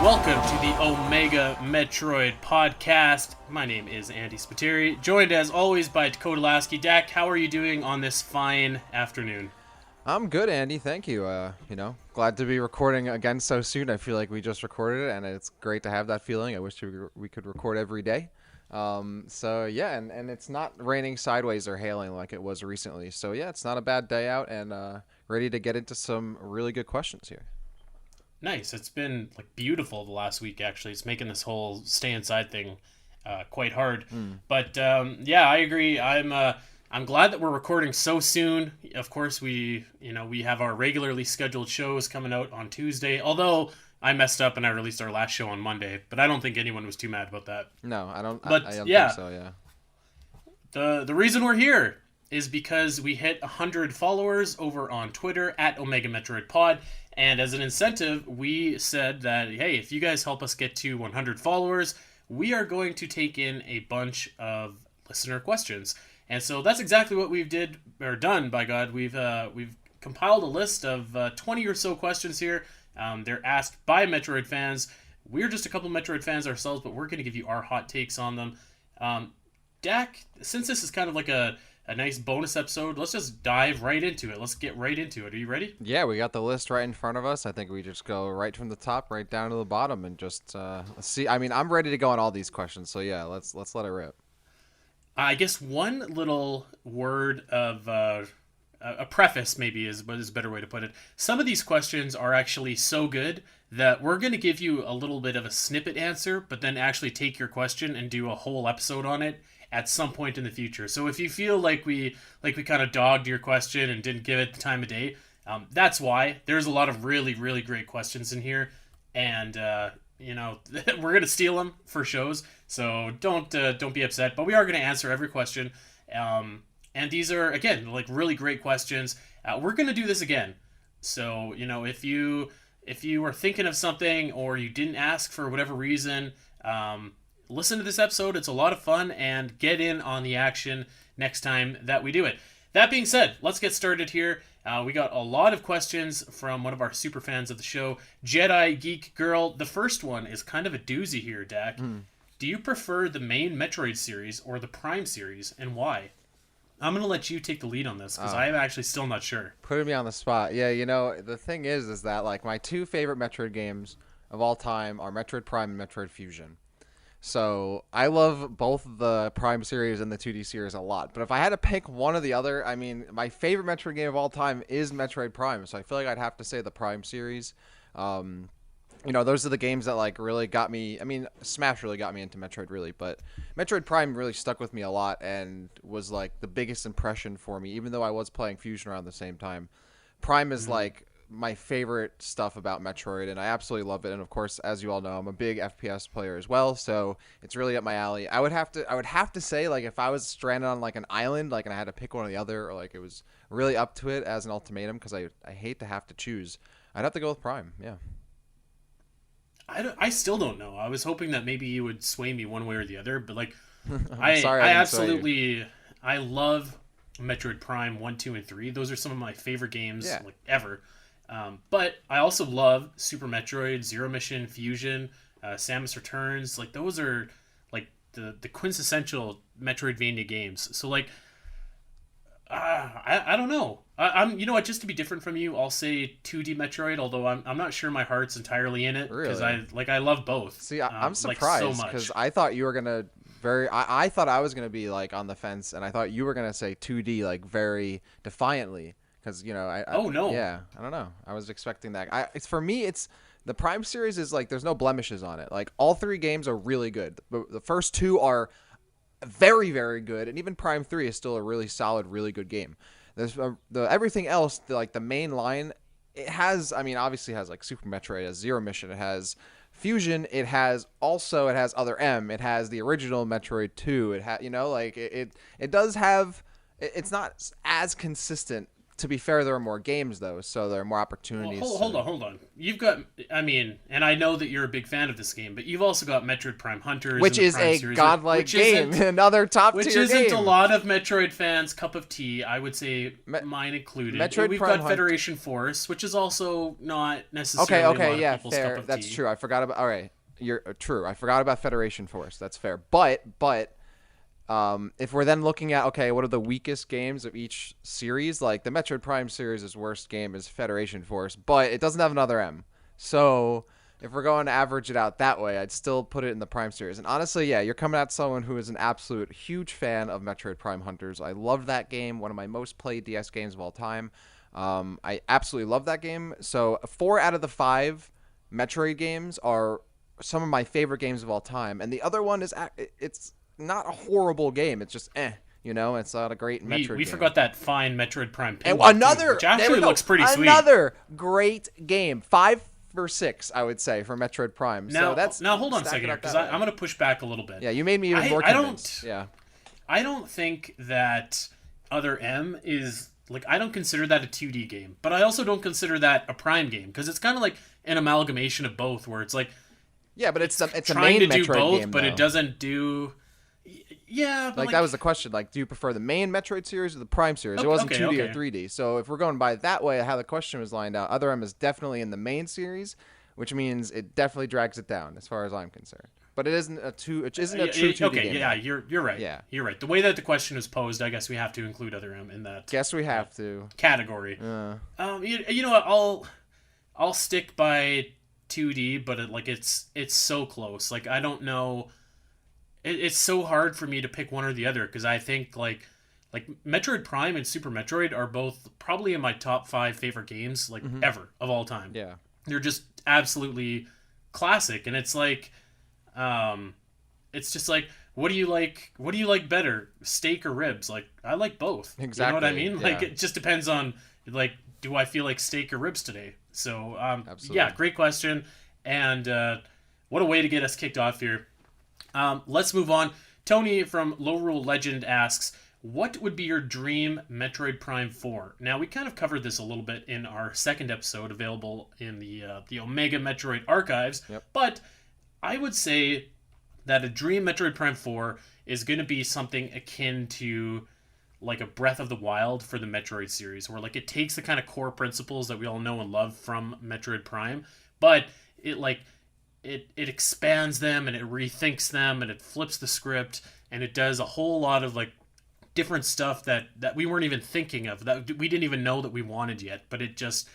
welcome to the Omega Metroid podcast. My name is Andy Spiteri, joined as always by Dakota Lasky. Dak, how are you doing on this fine afternoon? I'm good, Andy. Thank you. Glad to be recording again so soon. I feel like we just recorded it, and it's great to have that feeling. I wish we could record every day. And it's not raining sideways or hailing like it was recently. So yeah, it's not a bad day out, and ready to get into some really good questions here. Nice. It's been beautiful the last week. Actually, it's making this whole stay inside thing quite hard. But I agree. I'm glad that we're recording so soon. Of course, we have our regularly scheduled shows coming out on Tuesday. Although I messed up and I released our last show on Monday, but I don't think anyone was too mad about that. No, I don't. But I don't yeah, think so. Yeah. the reason we're here is because we hit 100 followers over on Twitter at Omega Metroid Pod. And as an incentive, we said that, hey, if you guys help us get to 100 followers, we are going to take in a bunch of listener questions. And so that's exactly what we've done, by God. We've compiled a list of 20 or so questions here. They're asked by Metroid fans. We're just a couple Metroid fans ourselves, but we're going to give you our hot takes on them. Dak, since this is kind of like a nice bonus episode, let's just dive right into it. Let's get right into it. Are you ready? Yeah, we got the list right in front of us. I think we just go right from the top right down to the bottom and just see. I mean, I'm ready to go on all these questions. So yeah, let's let it rip. I guess one little word of a preface maybe is a better way to put it. Some of these questions are actually so good that we're going to give you a little bit of a snippet answer, but then actually take your question and do a whole episode on it at some point in the future. So if you feel like we kind of dogged your question and didn't give it the time of day, that's why. There's a lot of really, really great questions in here, and we're gonna steal them for shows. So don't be upset. But we are gonna answer every question, and these are again really great questions. We're gonna do this again. So if you are thinking of something or you didn't ask for whatever reason, listen to this episode. It's a lot of fun, and get in on the action next time that we do it. That being said, let's get started here. We got a lot of questions from one of our super fans of the show, Jedi Geek Girl. The first one is kind of a doozy here, Dak. Do you prefer the main Metroid series or the Prime series, and why? I'm going to let you take the lead on this, because I am actually still not sure. Putting me on the spot. Yeah, the thing is that my two favorite Metroid games of all time are Metroid Prime and Metroid Fusion. So I love both the Prime series and the 2D series a lot. But if I had to pick one or the other, I mean, my favorite Metroid game of all time is Metroid Prime. So I feel like I'd have to say the Prime series. Those are the games that really got me. I mean, Smash really got me into Metroid, really. But Metroid Prime really stuck with me a lot and was the biggest impression for me, even though I was playing Fusion around the same time. Prime is my favorite stuff about Metroid, and I absolutely love it. And of course, as you all know, I'm a big FPS player as well, so it's really up my alley. I would have to say, if I was stranded on an island, and I had to pick one or the other, or it was really up to it as an ultimatum, because I hate to have to choose, I'd have to go with Prime. Yeah. I still don't know. I was hoping that maybe you would sway me one way or the other, but sorry, I absolutely love Metroid Prime 1, 2, and 3. Those are some of my favorite games ever. But I also love Super Metroid, Zero Mission, Fusion, Samus Returns. Those are the quintessential Metroidvania games. So I don't know. I'm just to be different from you, I'll say 2D Metroid. Although I'm not sure my heart's entirely in it, because I love both. See, I'm surprised because I thought you were gonna I thought I was gonna be on the fence, and I thought you were gonna say 2D very defiantly. Because oh no, yeah, I don't know. I was expecting that. For me, it's the Prime series is there's no blemishes on it. All three games are really good. The first two are very, very good, and even Prime 3 is still a really solid, really good game. There's everything else, the main line. It has, obviously, it has Super Metroid, it has Zero Mission, it has Fusion, it has Other M, it has the original Metroid 2. It has it does have. It's not as consistent To be fair, there are more games though, so there are more Well, opportunities. hold on. You've got, I mean, and I know that you're a big fan of this game, but you've also got Metroid Prime Hunters in Which the is Prime a series, godlike which game, isn't, another top which tier isn't a game. lot of Metroid fans' cup of tea. I would say Me- mine included. Metroid We've Prime got Federation Force, which is also not Okay, necessarily a okay, lot of yeah, people's cup fair. of That's tea. true. I forgot about. All right, you're true. I forgot about Federation Force. That's fair. But if we're then looking at okay, what are the weakest games of each series? Like the Metroid Prime series' worst game is Federation Force, but it doesn't have another M. So if we're going to average it out that way, I'd still put it in the Prime series. And honestly, yeah, you're coming at someone who is an absolute huge fan of Metroid Prime Hunters. I love that game. One of my most played DS games of all time. I absolutely love that game. So 4 out of the 5 Metroid games are some of my favorite games of all time, and the other one is it's not a horrible game. It's just it's not a great Metroid We game. forgot that fine Metroid Prime And pinball, another, which there we actually go. looks pretty sweet. Another great game. 5 for 6, I would say, for Metroid Prime. Now, so that's now hold on a stack second it here, up because that way. I'm going to push back a little bit. Yeah, you made me even more convinced. Yeah. I don't think that Other M is like, I don't consider that a 2D game, but I also don't consider that a Prime game, because it's kind of like an amalgamation of both, where it's like Yeah, but it's a trying main to do Metroid both, game, but though. it doesn't do. Yeah, but Like that was the question. Like, do you prefer the main Metroid series or the Prime series? It wasn't 2D or 3D. So if we're going by that way, how the question was lined out, Other M is definitely in the main series, which means it definitely drags it down as far as I'm concerned. But it isn't a true 2D okay, game. yeah, though. you're right. Yeah. You're right. The way that the question is posed, I guess we have to include Other M in that Guess we have to. category. You know what? I'll stick by 2D, but it's so close. Like, I don't know. It's so hard for me to pick one or the other, because I think like Metroid Prime and Super Metroid are both probably in my top 5 favorite games ever of all time. Yeah. They're just absolutely classic, and it's like, it's just like, what do you like better, steak or ribs? Like, I like both. Exactly. You know what I mean? Like, Yeah. it just depends on, like, do I feel like steak or ribs today? So Absolutely. yeah, great question, and what a way to get us kicked off here. Let's move on. Tony from Low Rule Legend asks, what would be your dream Metroid Prime 4? Now, we kind of covered this a little bit in our second episode, available in the Omega Metroid archives, Yep. but I would say that a dream Metroid Prime 4 is going to be something akin to like a Breath of the Wild for the Metroid series, where like it takes the kind of core principles that we all know and love from Metroid Prime, but it expands them, and it rethinks them, and it flips the script, and it does a whole lot of like different stuff that we weren't even thinking of, that we didn't even know that we wanted yet, but it does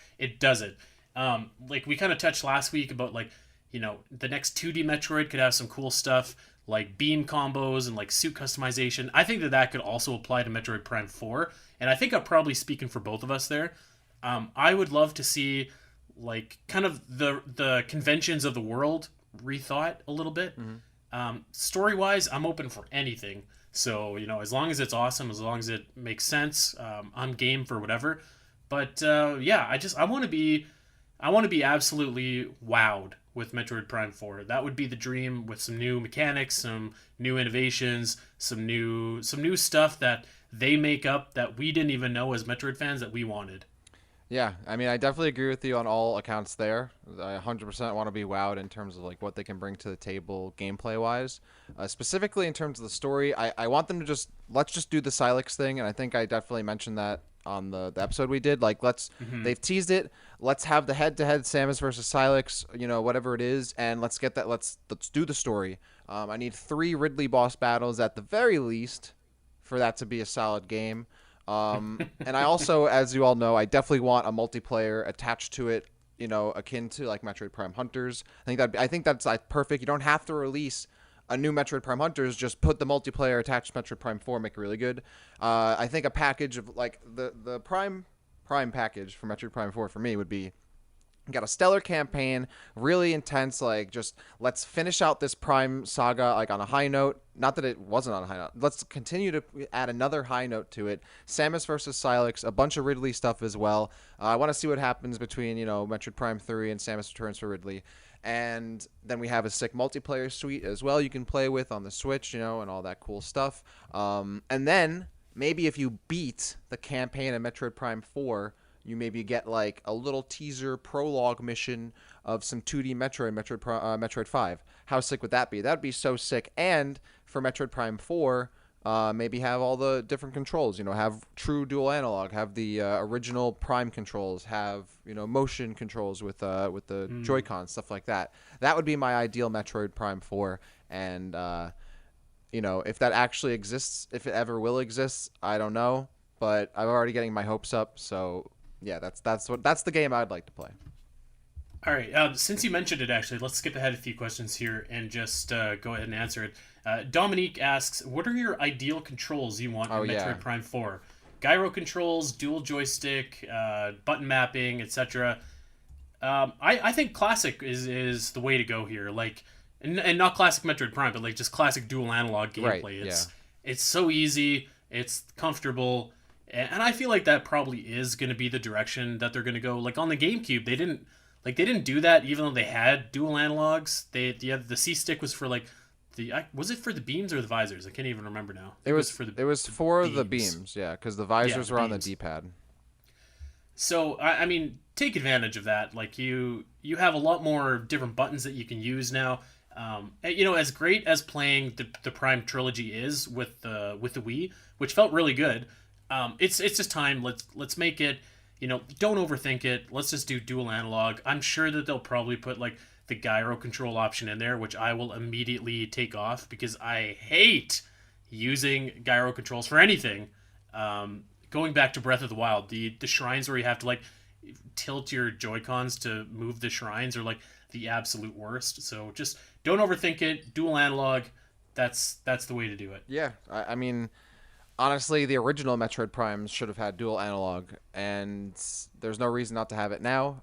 it. Like we kind of touched last week about like, the next 2D Metroid could have some cool stuff like beam combos and like suit customization. I think that could also apply to Metroid Prime 4, and I think I'm probably speaking for both of us there. I would love to see like kind of the conventions of the world rethought a little bit. Story wise, I'm open for anything. So as long as it's awesome, as long as it makes sense, I'm game for whatever. But yeah, I want to be absolutely wowed with Metroid Prime 4. That would be the dream, with some new mechanics, some new innovations, some new stuff that they make up that we didn't even know as Metroid fans that we wanted. Yeah, I mean, I definitely agree with you on all accounts there. I 100% want to be wowed in terms of like what they can bring to the table gameplay wise. Specifically in terms of the story, I want them to let's just do the Silex thing, and I think I definitely mentioned that on the episode we did. Like, they've teased it. Let's have the head-to-head Samus versus Silex, whatever it is, and let's get that. Let's do the story. I need 3 Ridley boss battles at the very least for that to be a solid game. And I also, as you all know, I definitely want a multiplayer attached to it, akin to like Metroid Prime Hunters. I think that's like perfect. You don't have to release a new Metroid Prime Hunters. Just put the multiplayer attached to Metroid Prime 4, make it really good. I think a package of like the Prime package for Metroid Prime 4 for me would be, got a stellar campaign, really intense, like just let's finish out this Prime saga like on a high note. Not that it wasn't on a high note. Let's continue to add another high note to it. Samus versus Silex, a bunch of Ridley stuff as well. I want to see what happens between, Metroid Prime 3 and Samus Returns for Ridley. And then we have a sick multiplayer suite as well you can play with on the Switch, and all that cool stuff. And then maybe if you beat the campaign of Metroid Prime 4, you maybe get like a little teaser prologue mission of some 2D Metroid 5. How sick would that be? That would be so sick. And for Metroid Prime 4, maybe have all the different controls. Have true dual analog. Have the original Prime controls. Have motion controls with the Joy-Con, stuff like that. That would be my ideal Metroid Prime 4. And if that actually exists, if it ever will exist, I don't know. But I'm already getting my hopes up. So yeah, that's the game I'd like to play. All right. Since you mentioned it, actually, let's skip ahead a few questions here and just go ahead and answer it. Dominique asks, "What are your ideal controls you want in Oh Metroid yeah. Prime 4? Gyro controls, dual joystick, button mapping, etc." I think classic is the way to go here. Like, and not classic Metroid Prime, but like just classic dual analog Right. gameplay. Yeah. It's so easy. It's comfortable. And I feel like that probably is going to be the direction that they're going to go. Like on the GameCube, they didn't do that even though they had dual analogs. The C stick was for like was it for the beams or the visors? I can't even remember now. It was for the it was for the beams. beams, yeah, because the Yeah, visors the were on the beams. D-pad. So I mean, take advantage of that. Like you have a lot more different buttons that you can use now. As great as playing the Prime Trilogy is with the Wii, which felt really good. It's just time. Let's make it. Don't overthink it. Let's just do dual analog. I'm sure that they'll probably put like the gyro control option in there, which I will immediately take off because I hate using gyro controls for anything. Going back to Breath of the Wild, the shrines where you have to like tilt your Joy Cons to move the shrines are like the absolute worst. So just don't overthink it. Dual analog. That's the way to do it. Yeah, I mean, honestly, the original Metroid Primes should have had dual analog, and there's no reason not to have it now.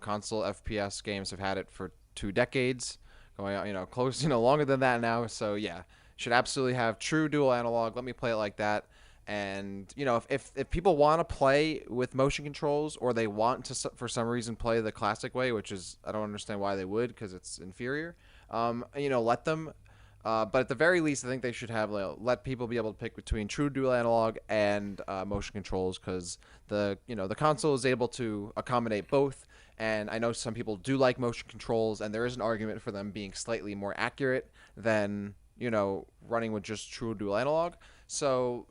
Console FPS games have had it for 2 decades, going out, close, longer than that now. So yeah, should absolutely have true dual analog. Let me play it like that. And if people want to play with motion controls, or they want to for some reason play the classic way, which is I don't understand why they would, because it's inferior. Let them. But at the very least, I think they should have let people be able to pick between true dual analog and motion controls, because the console is able to accommodate both. And I know some people do like motion controls, and there is an argument for them being slightly more accurate than running with just true dual analog. So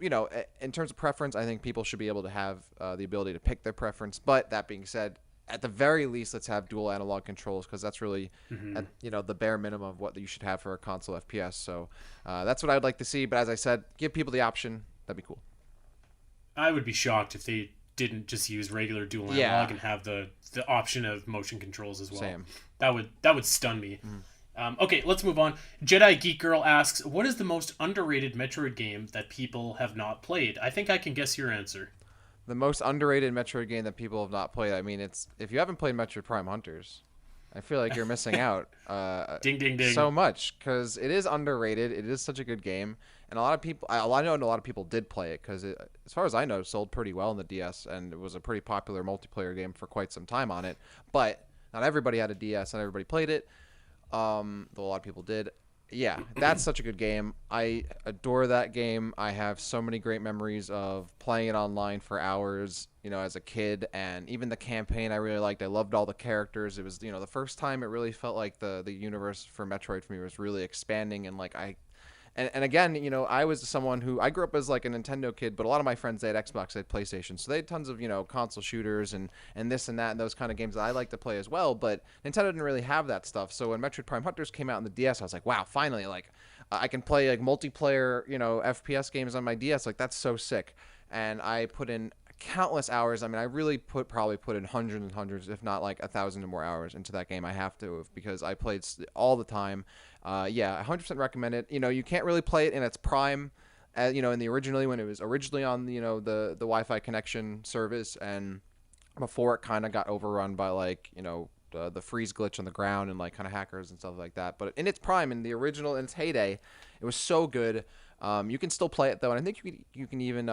in terms of preference, I think people should be able to have the ability to pick their preference. But that being said, at the very least, let's have dual analog controls, because that's really, the bare minimum of what you should have for a console FPS. So that's what I would like to see. But as I said, give people the option. That'd be cool. I would be shocked if they didn't just use regular dual Yeah. analog and have the option of motion controls as well. Same. That would stun me. Okay, let's move on. Jedi Geek Girl asks, "What is the most underrated Metroid game that people have not played?" I think I can guess your answer. The most underrated Metroid game that people have not played. I mean, it's if you haven't played Metroid Prime Hunters, I feel like you're missing out Ding ding ding. so much, because it is underrated. It is such a good game, and a lot of people, I know a lot of people did play it, because as far as I know, it sold pretty well on the DS, and it was a pretty popular multiplayer game for quite some time on it. But not everybody had a DS, and everybody played it. Though a lot of people did. Yeah, that's such a good game. I adore that game. I have so many great memories of playing it online for hours, as a kid, and even the campaign I really liked. I loved all the characters. It was, the first time it really felt like the universe for Metroid for me was really expanding, and like and again, I was someone who I grew up as like a Nintendo kid, but a lot of my friends, they had Xbox, they had PlayStation, so they had tons of console shooters and this and that and those kind of games that I like to play as well. But Nintendo didn't really have that stuff. So when Metroid Prime Hunters came out on the DS, I was like, wow, finally, like I can play like multiplayer, FPS games on my DS. Like that's so sick. And I put in countless hours. I mean, I really probably put in hundreds and hundreds, if not like 1,000 or more hours into that game. I have to, because I played all the time. Yeah, 100% recommend it. You can't really play it in its prime, in the originally when it was originally on the Wi-Fi connection service, and before it kind of got overrun by like the freeze glitch on the ground and like kind of hackers and stuff like that. But in its prime, in the original, in its heyday, it was so good. You can still play it though, and I think you can even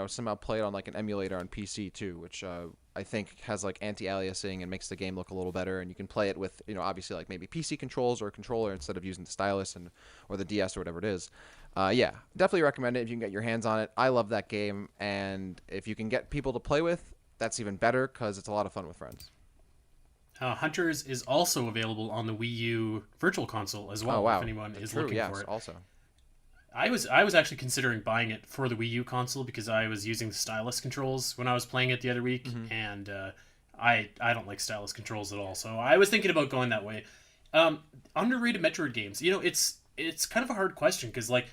somehow play it on like an emulator on PC too, which I think has like anti-aliasing and makes the game look a little better. And you can play it with obviously like maybe PC controls or a controller instead of using the stylus and or the DS or whatever it is. Yeah, definitely recommend it if you can get your hands on it. I love that game, and if you can get people to play with, that's even better because it's a lot of fun with friends. Hunters is also available on the Wii U Virtual Console as Oh well, if wow, anyone is true. looking for Yes, it. also. I was actually considering buying it for the Wii U console because I was using the stylus controls when I was playing it the other week, Hmm. and I don't like stylus controls at all. So I was thinking about going that way. Um, Underrated Metroid games. It's kind of a hard question because like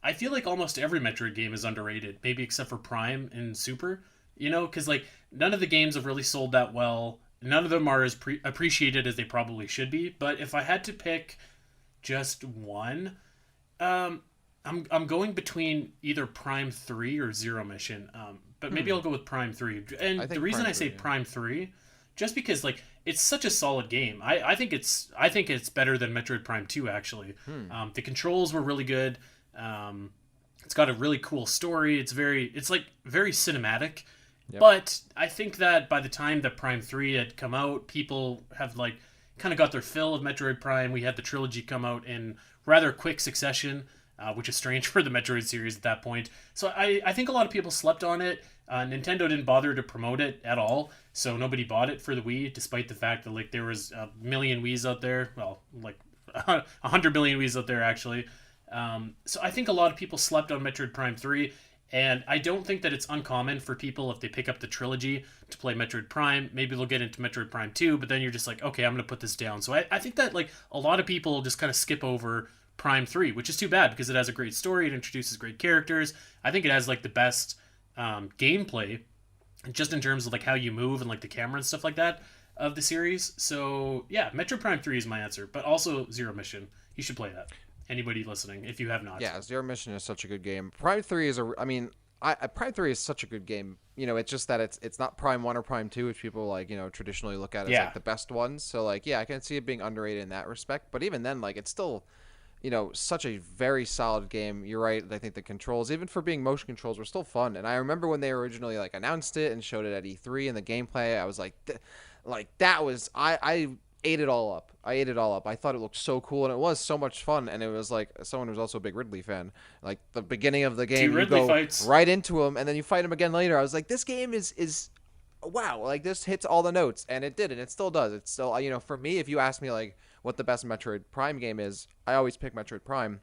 I feel like almost every Metroid game is underrated, maybe except for Prime and Super. Because like none of the games have really sold that well. None of them are as appreciated as they probably should be. But if I had to pick just one, um, I'm going between either Prime 3 or Zero Mission. But maybe Hmm. I'll go with Prime 3. I And the think reason Prime I say Three. Yeah. Prime 3 just because like it's such a solid game. I think it's better than Metroid Prime 2 actually. Hmm. The controls were really good. Um, it's got a really cool story. It's like very cinematic. Yep. But I think that by the time that Prime 3 had come out, people have like kind of got their fill of Metroid Prime. We had the trilogy come out in rather quick succession, which is strange for the Metroid series at that point. So I think a lot of people slept on it. Nintendo didn't bother to promote it at all, so nobody bought it for the Wii, despite the fact that like there was a million Wii's out there. Well, like 100 million Wii's out there actually. So I think a lot of people slept on Metroid Prime 3, and I don't think that it's uncommon for people if they pick up the trilogy to play Metroid Prime. Maybe they'll get into Metroid Prime 2, but then you're just like, okay, I'm going to put this down. So I think that like a lot of people just kind of skip over Prime 3, which is too bad because it has a great story, it introduces great characters. I think it has like the best gameplay just in terms of like how you move and like the camera and stuff like that of the series. So yeah, Metroid Prime 3 is my answer, but also Zero Mission. You should play that. Anybody listening, if you have not. Yeah, Zero Mission is such a good game. Prime Three is a. I mean, Prime Three is such a good game. It's just that it's not Prime One or Prime Two, which people like traditionally look at as Yeah. like the best ones. So like, yeah, I can see it being underrated in that respect. But even then, like, it's still such a very solid game. You're right. I think the controls, even for being motion controls, were still fun. And I remember when they originally like announced it and showed it at E3 and the gameplay, I was like, like that was I ate it all up. I ate it all up. I thought it looked so cool and it was so much fun. And it was like someone who's also a big Ridley fan. Like the beginning of the Two game, you Ridley go fights. right into him and then you fight him again later. I was like, this game is wow, like this hits all the notes, and it did, and it still does. It's still, for me, if you ask me like what the best Metroid Prime game is, I always pick Metroid Prime,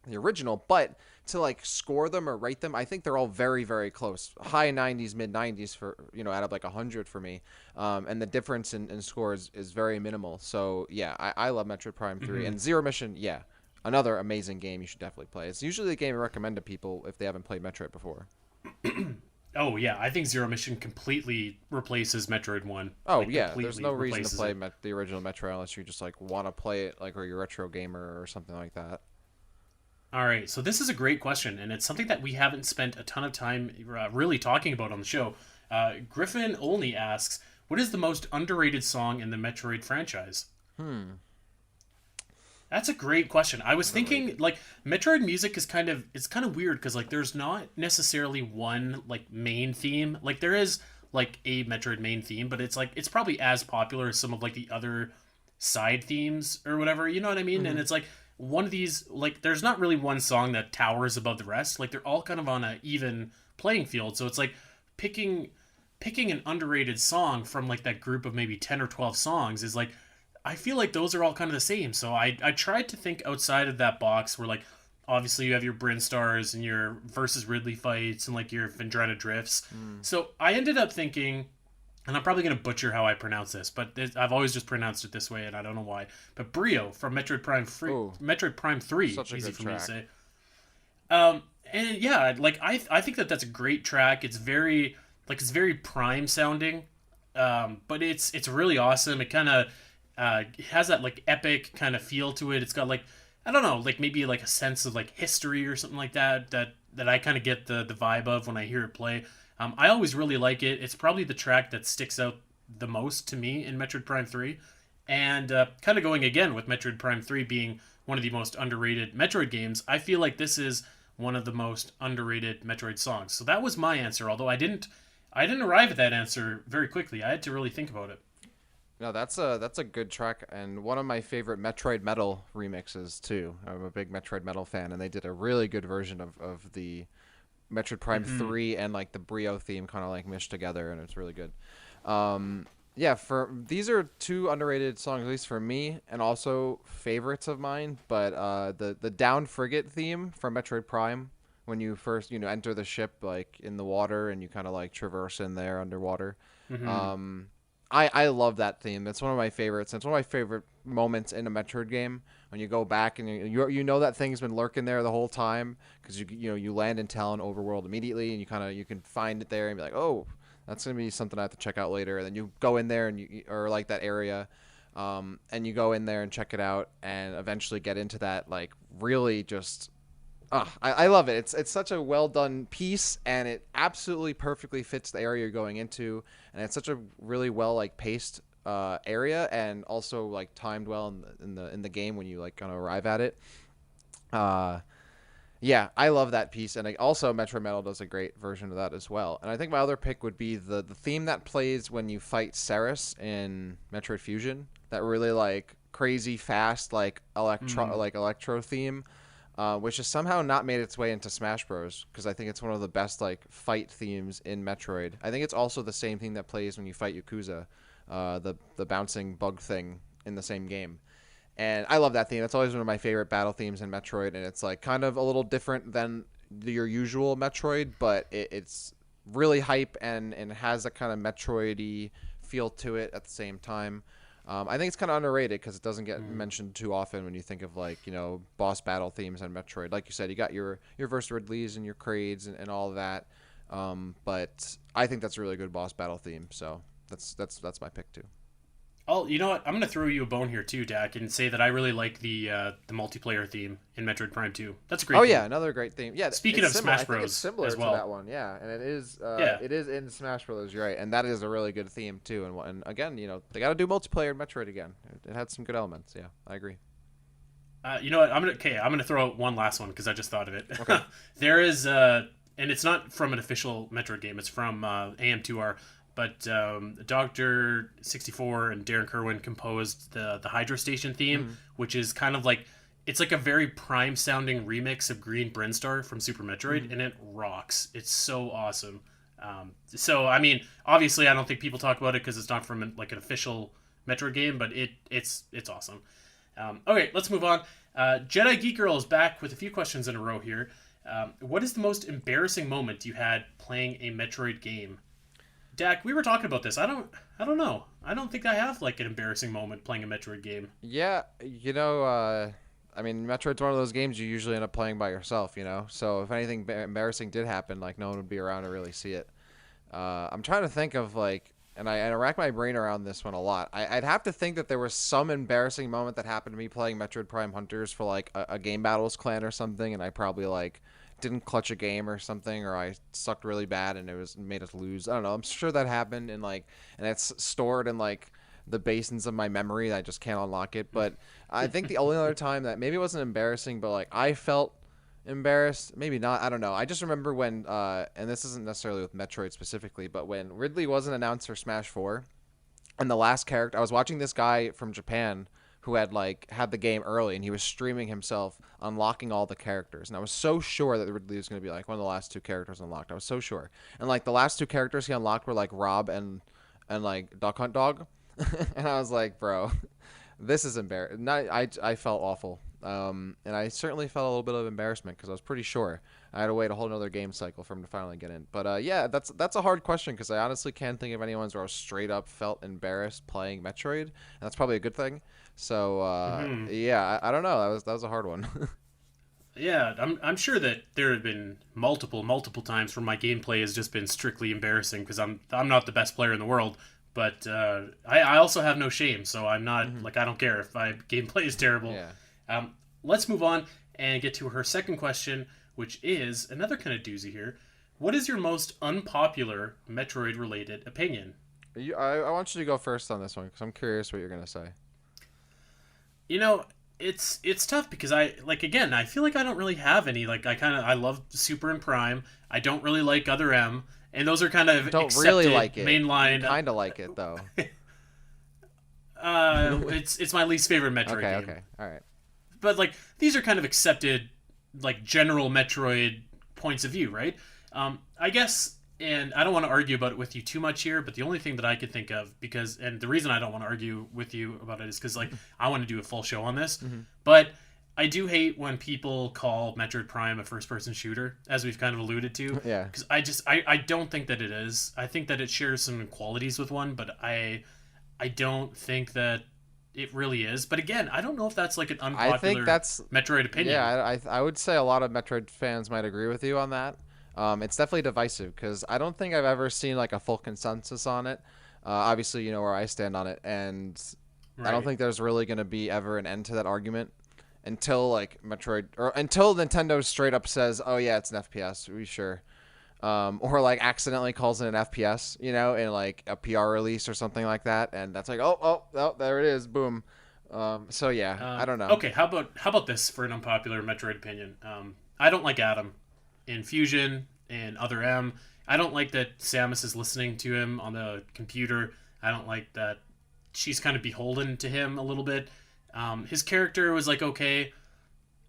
the original. But to like score them or rate them, I think they're all very, very close. High 90s, mid 90s for out of like 100 for me, and the difference in scores is very minimal. So yeah, I love Metroid Prime 3 Mm-hmm. and Zero Mission. Yeah, another amazing game you should definitely play. It's usually the game I recommend to people if they haven't played Metroid before. Oh yeah, I think Zero Mission completely replaces Metroid One. Oh Like yeah, there's completely no reason to replaces play it. the original Metro unless you just like want to play it like or you're a retro gamer or something like that. All right, so this is a great question, and it's something that we haven't spent a ton of time really talking about on the show. Griffin only asks, "What is the most underrated song in the Metroid franchise?" Hmm. That's a great question. I was thinking Underrated. like Metroid music is kind of weird because like there's not necessarily one like main theme. Like there is like a Metroid main theme, but it's probably as popular as some of like the other side themes or whatever. You know what I mean? And Hmm. it's like one of these like there's not really one song that towers above the rest. Like they're all kind of on a even playing field. So it's like picking picking an underrated song from like that group of maybe 10 or 12 songs is like I feel like those are all kind of the same. So I tried to think outside of that box where like obviously you have your Bryn Stars and your versus Ridley fights and like your Vendretta drifts. Hmm. So I ended up thinking, and I'm probably gonna butcher how I pronounce this, but I've always just pronounced it this way, and I don't know why. But Brio from Oh, Metroid Prime Three, such a easy good for me to track. say. And yeah, like I think that that's a great track. It's very Prime sounding, but it's really awesome. It kind of has that like epic kind of feel to it. It's got like I don't know, like maybe like a sense of like history or something like that that I kind of get the vibe of when I hear it play. I always really like it. It's probably the track that sticks out the most to me in Metroid Prime 3. And kind of going again with Metroid Prime 3 being one of the most underrated Metroid games, I feel like this is one of the most underrated Metroid songs. So that was my answer. Although I didn't arrive at that answer very quickly. I had to really think about it. No, that's a good track and one of my favorite Metroid Metal remixes too. I'm a big Metroid Metal fan, and they did a really good version of the Metroid Prime Mm-hmm. 3 and like the Brio theme kind of like meshed together, and it's really good. Yeah, for these are two underrated songs, at least for me, and also favorites of mine. But the Down Frigate theme from Metroid Prime, when you first enter the ship like in the water and you kind of like traverse in there underwater. Mm-hmm. Um, I love that theme. It's one of my favorites. It's one of my favorite moments in a Metroid game when you go back and you know that thing's been lurking there the whole time because you land in Talon Overworld immediately, and you can find it there and be like, oh, that's gonna be something I have to check out later. And then you go in there and or like that area, and you go in there and check it out, and eventually get into that like really just. I love it. It's such a well done piece, and it absolutely perfectly fits the area you're going into, and it's such a really well like paced area, and also like timed well in the game when you like kind of arrive at it. Uh, yeah, I love that piece, and also Metro Metal does a great version of that as well. And I think my other pick would be the theme that plays when you fight Ceres in Metroid Fusion. That really like crazy fast Mm. like electro theme, which has somehow not made its way into Smash Bros. Because I think it's one of the best like fight themes in Metroid. I think it's also the same thing that plays when you fight Yakuza, the bouncing bug thing in the same game. And I love that theme. It's always one of my favorite battle themes in Metroid, and it's like kind of a little different than your usual Metroid, but it's really hype and has that kind of Metroid-y feel to it at the same time. I think it's kind of underrated because it doesn't get Mm. mentioned too often when you think of like boss battle themes on Metroid. Like you said, you got your Verse Ridleys and your Craids and all of that. But I think that's a really good boss battle theme. So that's my pick too. Oh, you know what? I'm gonna throw you a bone here too, Dak, and say that I really like the multiplayer theme in Metroid Prime 2. That's a Oh great yeah, theme. another great theme. Yeah, Speaking it's of similar. Smash I think it's Bros. similar as to that well. one. Yeah, and Yeah. it is in Smash Bros. You're right, and that is a really good theme too. And again, they got to do multiplayer in Metroid again. It had some good elements. Yeah, I agree. You know what? I'm gonna throw out one last one because I just thought of it. Okay. There is and it's not from an official Metroid game. It's from AM2R. But Doctor 64 and Darren Kerwin composed the Hydro Station theme, Mm. which is kind of like it's like a very prime sounding remix of Green Brinstar from Super Metroid, Mm. and it rocks. It's so awesome. So I mean, obviously, I don't think people talk about it because it's not from like an official Metroid game, but it's awesome. Okay, let's move on. Jedi Geek Girl is back with a few questions in a row here. What is the most embarrassing moment you had playing a Metroid game? Dak, we were talking about this. I don't know. I don't think I have like an embarrassing moment playing a Metroid game. Yeah, I mean, Metroid's one of those games you usually end up playing by yourself. So if anything embarrassing did happen, like no one would be around to really see it. I'm trying to think of like, and I rack my brain around this one a lot. I'd have to think that there was some embarrassing moment that happened to me playing Metroid Prime Hunters for like a Game Battles clan or something, and I probably like didn't clutch a game or something, or I sucked really bad and it was made us lose. I don't know. I'm sure that happened, and it's stored in like the basins of my memory. I just can't unlock it. But I think the only other time that maybe it wasn't embarrassing, but like I felt embarrassed, maybe not, I don't know. I just remember when and this isn't necessarily with Metroid specifically, but when Ridley wasn't announced for Smash 4, and the last character, I was watching this guy from Japan who had like had the game early, and he was streaming himself unlocking all the characters, and I was so sure that Ridley was going to be like one of the last two characters unlocked. I was so sure. And like the last two characters he unlocked were like Rob and like Duck Hunt Dog. And I was like, bro, this is embarrassing. I felt awful. And I certainly felt a little bit of embarrassment because I was pretty sure I had to wait a whole another game cycle for him to finally get in. But yeah, that's a hard question because I honestly can't think of any ones where I straight up felt embarrassed playing Metroid, and that's probably a good thing. So Hmm. yeah, I don't know. That was a hard one. Yeah, I'm sure that there have been multiple times where my gameplay has just been strictly embarrassing because I'm not the best player in the world, but I also have no shame, so I'm not Mhm. like I don't care if my gameplay is terrible. Yeah. Let's move on and get to her second question, which is another kind of doozy here. What is your most unpopular Metroid related opinion? I want you to go first on this one because I'm curious what you're gonna say. You know, it's tough because I feel like I don't really have any. Like I love Super and Prime. I don't really like Other M, and those are kind of Don't really accepted like it. You mainline. kind of like it though. It's my least favorite Metroid Okay, game. okay, all right. But like these are kind of accepted, like general Metroid points of view, right? I guess, and I don't want to argue about it with you too much here, but the only thing that I could think of, because, and the reason I don't want to argue with you about it is because like I want to do a full show on this, but I do hate when people call Metroid Prime a first-person shooter, as we've kind of alluded to. Yeah. Because I don't think that it is. I think that it shares some qualities with one, but I don't think that it really is. But again, I don't know if that's like an I think unpopular that's Metroid opinion. yeah. I would say a lot of Metroid fans might agree with you on that. It's definitely divisive because I don't think I've ever seen like a full consensus on it. Obviously, you know where I stand on it, and I don't Right. think there's really going to be ever an end to that argument until like Metroid or until Nintendo straight up says, "Oh yeah, it's an FPS." We sure. Or like accidentally calls it an FPS, you know, in like a PR release or something like that, and that's like, oh, there it is, boom. So yeah, I don't know. Okay, how about this for an unpopular Metroid opinion? I don't like Adam in Fusion and Other M. I don't like that Samus is listening to him on the computer. I don't like that she's kind of beholden to him a little bit. His character was like okay.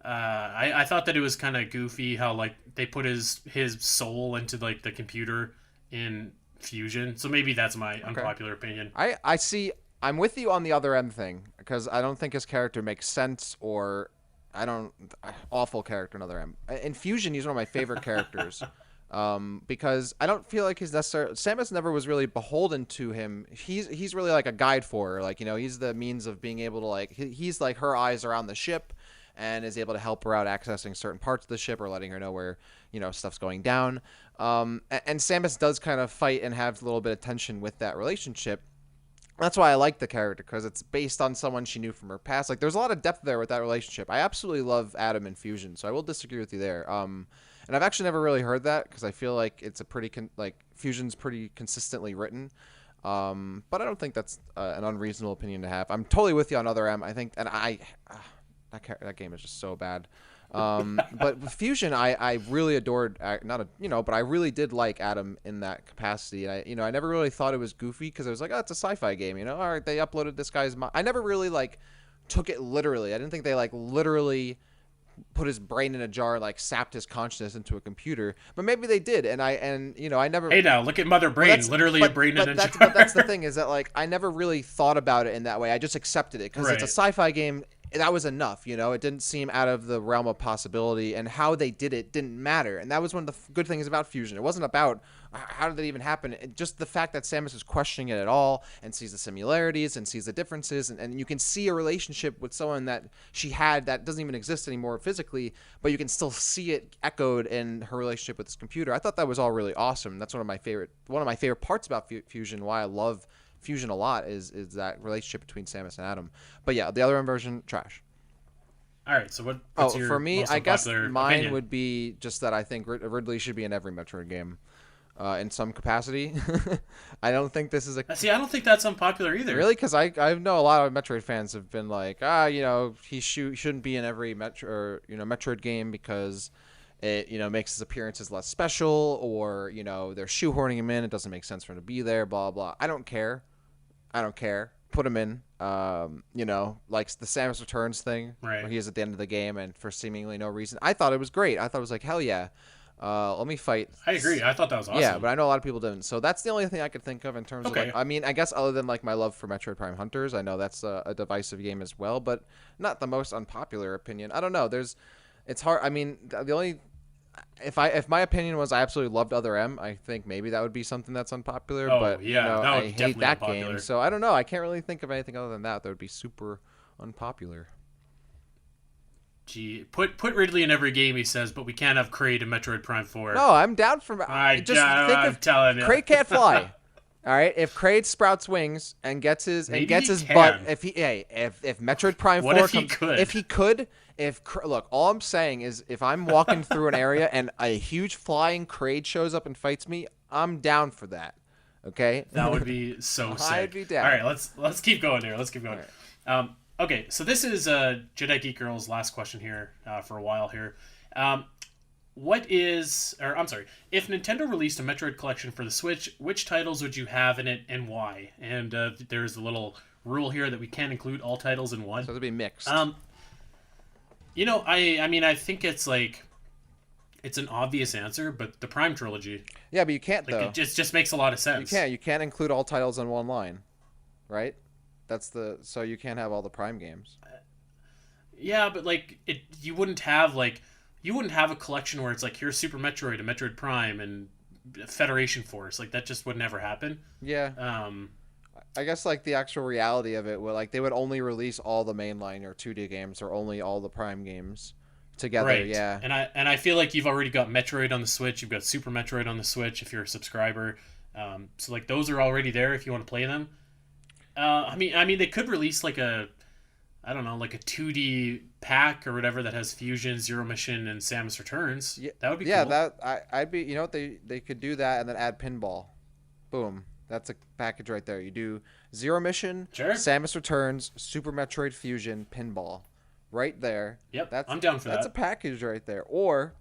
I thought that it was kind of goofy how like they put his soul into like the computer in Fusion. So maybe that's my Okay. unpopular opinion. I see. I'm with you on the other end thing because I don't think his character makes sense, or I don't awful character in other end. In Fusion, he's one of my favorite characters. Because I don't feel like he's necessarily Samus never was really beholden to him. He's really like a guide for her. Like, you know, he's the means of being able to like he's like her eyes around the ship and is able to help her out accessing certain parts of the ship or letting her know where, you know, stuff's going down. And Samus does kind of fight and have a little bit of tension with that relationship. That's why I like the character, because it's based on someone she knew from her past. Like, there's a lot of depth there with that relationship. I absolutely love Adam and Fusion, so I will disagree with you there. And I've actually never really heard that because I feel like it's a pretty Fusion's pretty consistently written. But I don't think that's an unreasonable opinion to have. I'm totally with you on Other M. I think, and that game is just so bad. But with Fusion, I really adored not a you know, but I really did like Adam in that capacity. And I never really thought it was goofy because I was like, oh, it's a sci-fi game. You know, all right, they uploaded this guy's. I never really like took it literally. I didn't think they like literally put his brain in a jar and like sapped his consciousness into a computer, but maybe they did. I never. Hey now, look at Mother Well, Brain, literally a brain in a jar. but that's the thing is that like I never really thought about it in that way. I just accepted it because it's a Right. sci-fi game. That was enough, you know. It didn't seem out of the realm of possibility, and how they did it didn't matter. And that was one of the good things about Fusion. It wasn't about how did it even happen. Just the fact that Samus is questioning it at all and sees the similarities and sees the differences, and you can see a relationship with someone that she had that doesn't even exist anymore physically, but you can still see it echoed in her relationship with this computer. I thought that was all really awesome. That's one of my favorite parts about Fusion. Why I love Fusion a lot is that relationship between Samus and Adam. But yeah, the other version, trash. All right, so what's your For me, most I guess unpopular mine opinion? would be just that I think Ridley should be in every Metroid game, in some capacity. I don't think this is a See, I don't think that's unpopular either. really because I know a lot of Metroid fans have been like, he shouldn't be in every Metroid game because it makes his appearances less special, or they're shoehorning him in. It doesn't make sense for him to be there. Blah blah. I don't care. Put him in. Like the Samus Returns thing, Right. where he is at the end of the game, and for seemingly no reason. I thought it was great. I thought it was like, hell yeah. Let me fight. I agree. I thought that was awesome. Yeah, but I know a lot of people didn't. So that's the only thing I could think of in terms of Okay. like, I mean, I guess other than like my love for Metroid Prime Hunters, I know that's a divisive game as well, but not the most unpopular opinion. I don't know. It's hard. I mean, the only if my opinion was I absolutely loved Other M, I think maybe that would be something that's unpopular. Oh, But yeah, that would I definitely hate that unpopular. game, so I don't know. I can't really think of anything other than that would be super unpopular. Gee, put Ridley in every game, he says, but we can't have Kraid in Metroid Prime 4. No, I'm down for. I'm Think telling of you. Kraid can't fly. All right, if Kraid sprouts wings and gets his Maybe he butt, can. if Metroid Prime What 4 if he comes, could? if he could, look, all I'm saying is if I'm walking through an area and a huge flying Kraid shows up and fights me, I'm down for that. Okay, That would be so sick. I'd be down. All right, let's keep going here. Let's keep going. Okay, so this is Jedi Geek Girl's last question here for a while here. Um, what is, or I'm sorry, if Nintendo released a Metroid collection for the Switch, which titles would you have in it and why? And there's a little rule here that we can't include all titles in one. So it'll be mixed. Um, I mean, I think it's like it's an obvious answer, but the Prime Trilogy, Yeah, but you can't like though. it just makes a lot of You sense. can't. You can't include all titles in one line, right? So you can't have all the Prime games. Yeah, but like you wouldn't have a collection where it's like here's Super Metroid and Metroid Prime and Federation Force. Like that just would never happen. Yeah, Um, I guess like the actual reality of it, like they would only release all the mainline or 2D games or only all the Prime games together. right. Yeah, And I feel like you've already got Metroid on the Switch. You've got Super Metroid on the Switch if you're a subscriber. So like those are already there if you want to play them. I mean they could release like a I don't know like a 2D pack or whatever that has Fusion, Zero Mission, and Samus Returns. yeah, That would be yeah. cool. I'd be. You know what they could do that and then add pinball. Boom. That's a package right there. You do Zero Mission, Sure. Samus Returns, Super Metroid Fusion, pinball, right there. Yep, That's I'm down for that's a that. package right there. Or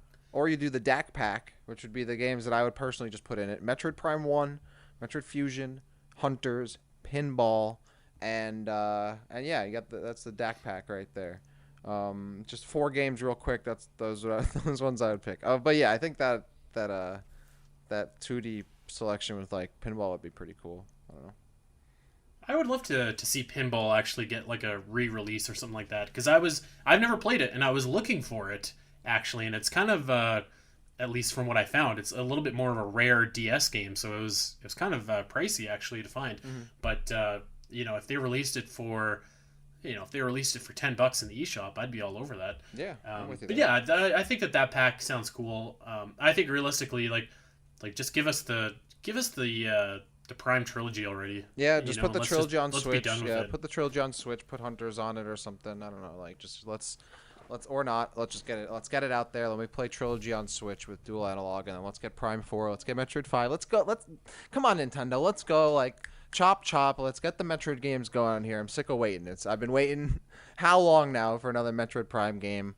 you do the DAC pack, which would be the games that I would personally just put in it: Metroid Prime One, Metroid Fusion, Hunters, pinball, and yeah, you got that's the DAC pack right there. Just four games real quick. That's those those ones I would pick. But yeah, I think that 2D selection with like pinball would be pretty cool. I don't know. I would love to see Pinball actually get like a re-release or something like that because I've never played it and I was looking for it actually and it's kind of at least from what I found it's a little bit more of a rare DS game so it was kind of pricey actually to find Mm-hmm. but if they released it for if they released it for $10 in the eShop I'd be all over that. Yeah, I'm with you But there. yeah, I think that pack sounds cool. I think realistically like just give us the Prime trilogy already. Yeah, just put the Let's trilogy on let's be Switch. done with Yeah, it. put the trilogy on Switch. Put Hunters on it or something. I don't know. Like just let's or not. Let's just get it. Let's get it out there. Let me play trilogy on Switch with dual analog, and then let's get Prime 4. Let's get Metroid 5. Let's go. Let's come on Nintendo. Let's go. Like chop chop. Let's get the Metroid games going on here. I'm sick of waiting. I've been waiting how long now for another Metroid Prime game.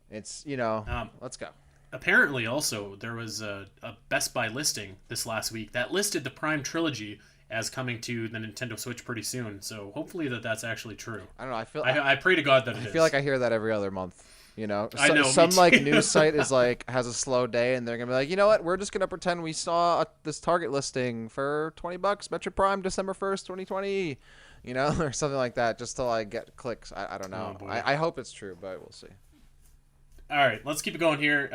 It's Um, let's go. Apparently, also there was a Best Buy listing this last week that listed the Prime trilogy as coming to the Nintendo Switch pretty soon. So hopefully that's actually true. I don't know. I pray to God that it I is. feel like I hear that every other month. I know, me Some like too. news site is like has a slow day, and they're gonna be like, you know what? We're just gonna pretend we saw this Target listing for $20, Metroid Prime, December 1st, 2020, or something like that, just to like get clicks. I don't know. Oh, boy. I hope it's true, but we'll see. All right, let's keep it going here.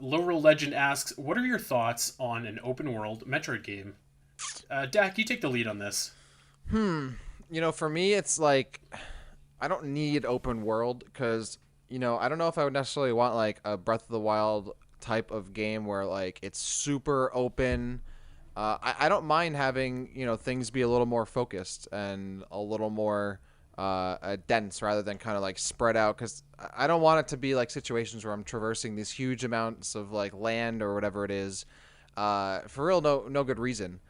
Laurel Legend asks, "What are your thoughts on an open world Metroid game?" Dak, you take the lead on this. For me, it's like I don't need open world because I don't know if I would necessarily want like a Breath of the Wild type of game where like it's super open. I don't mind having things be a little more focused and a little more dense rather than kind of like spread out because I don't want it to be like situations where I'm traversing these huge amounts of like land or whatever it is for real no good reason.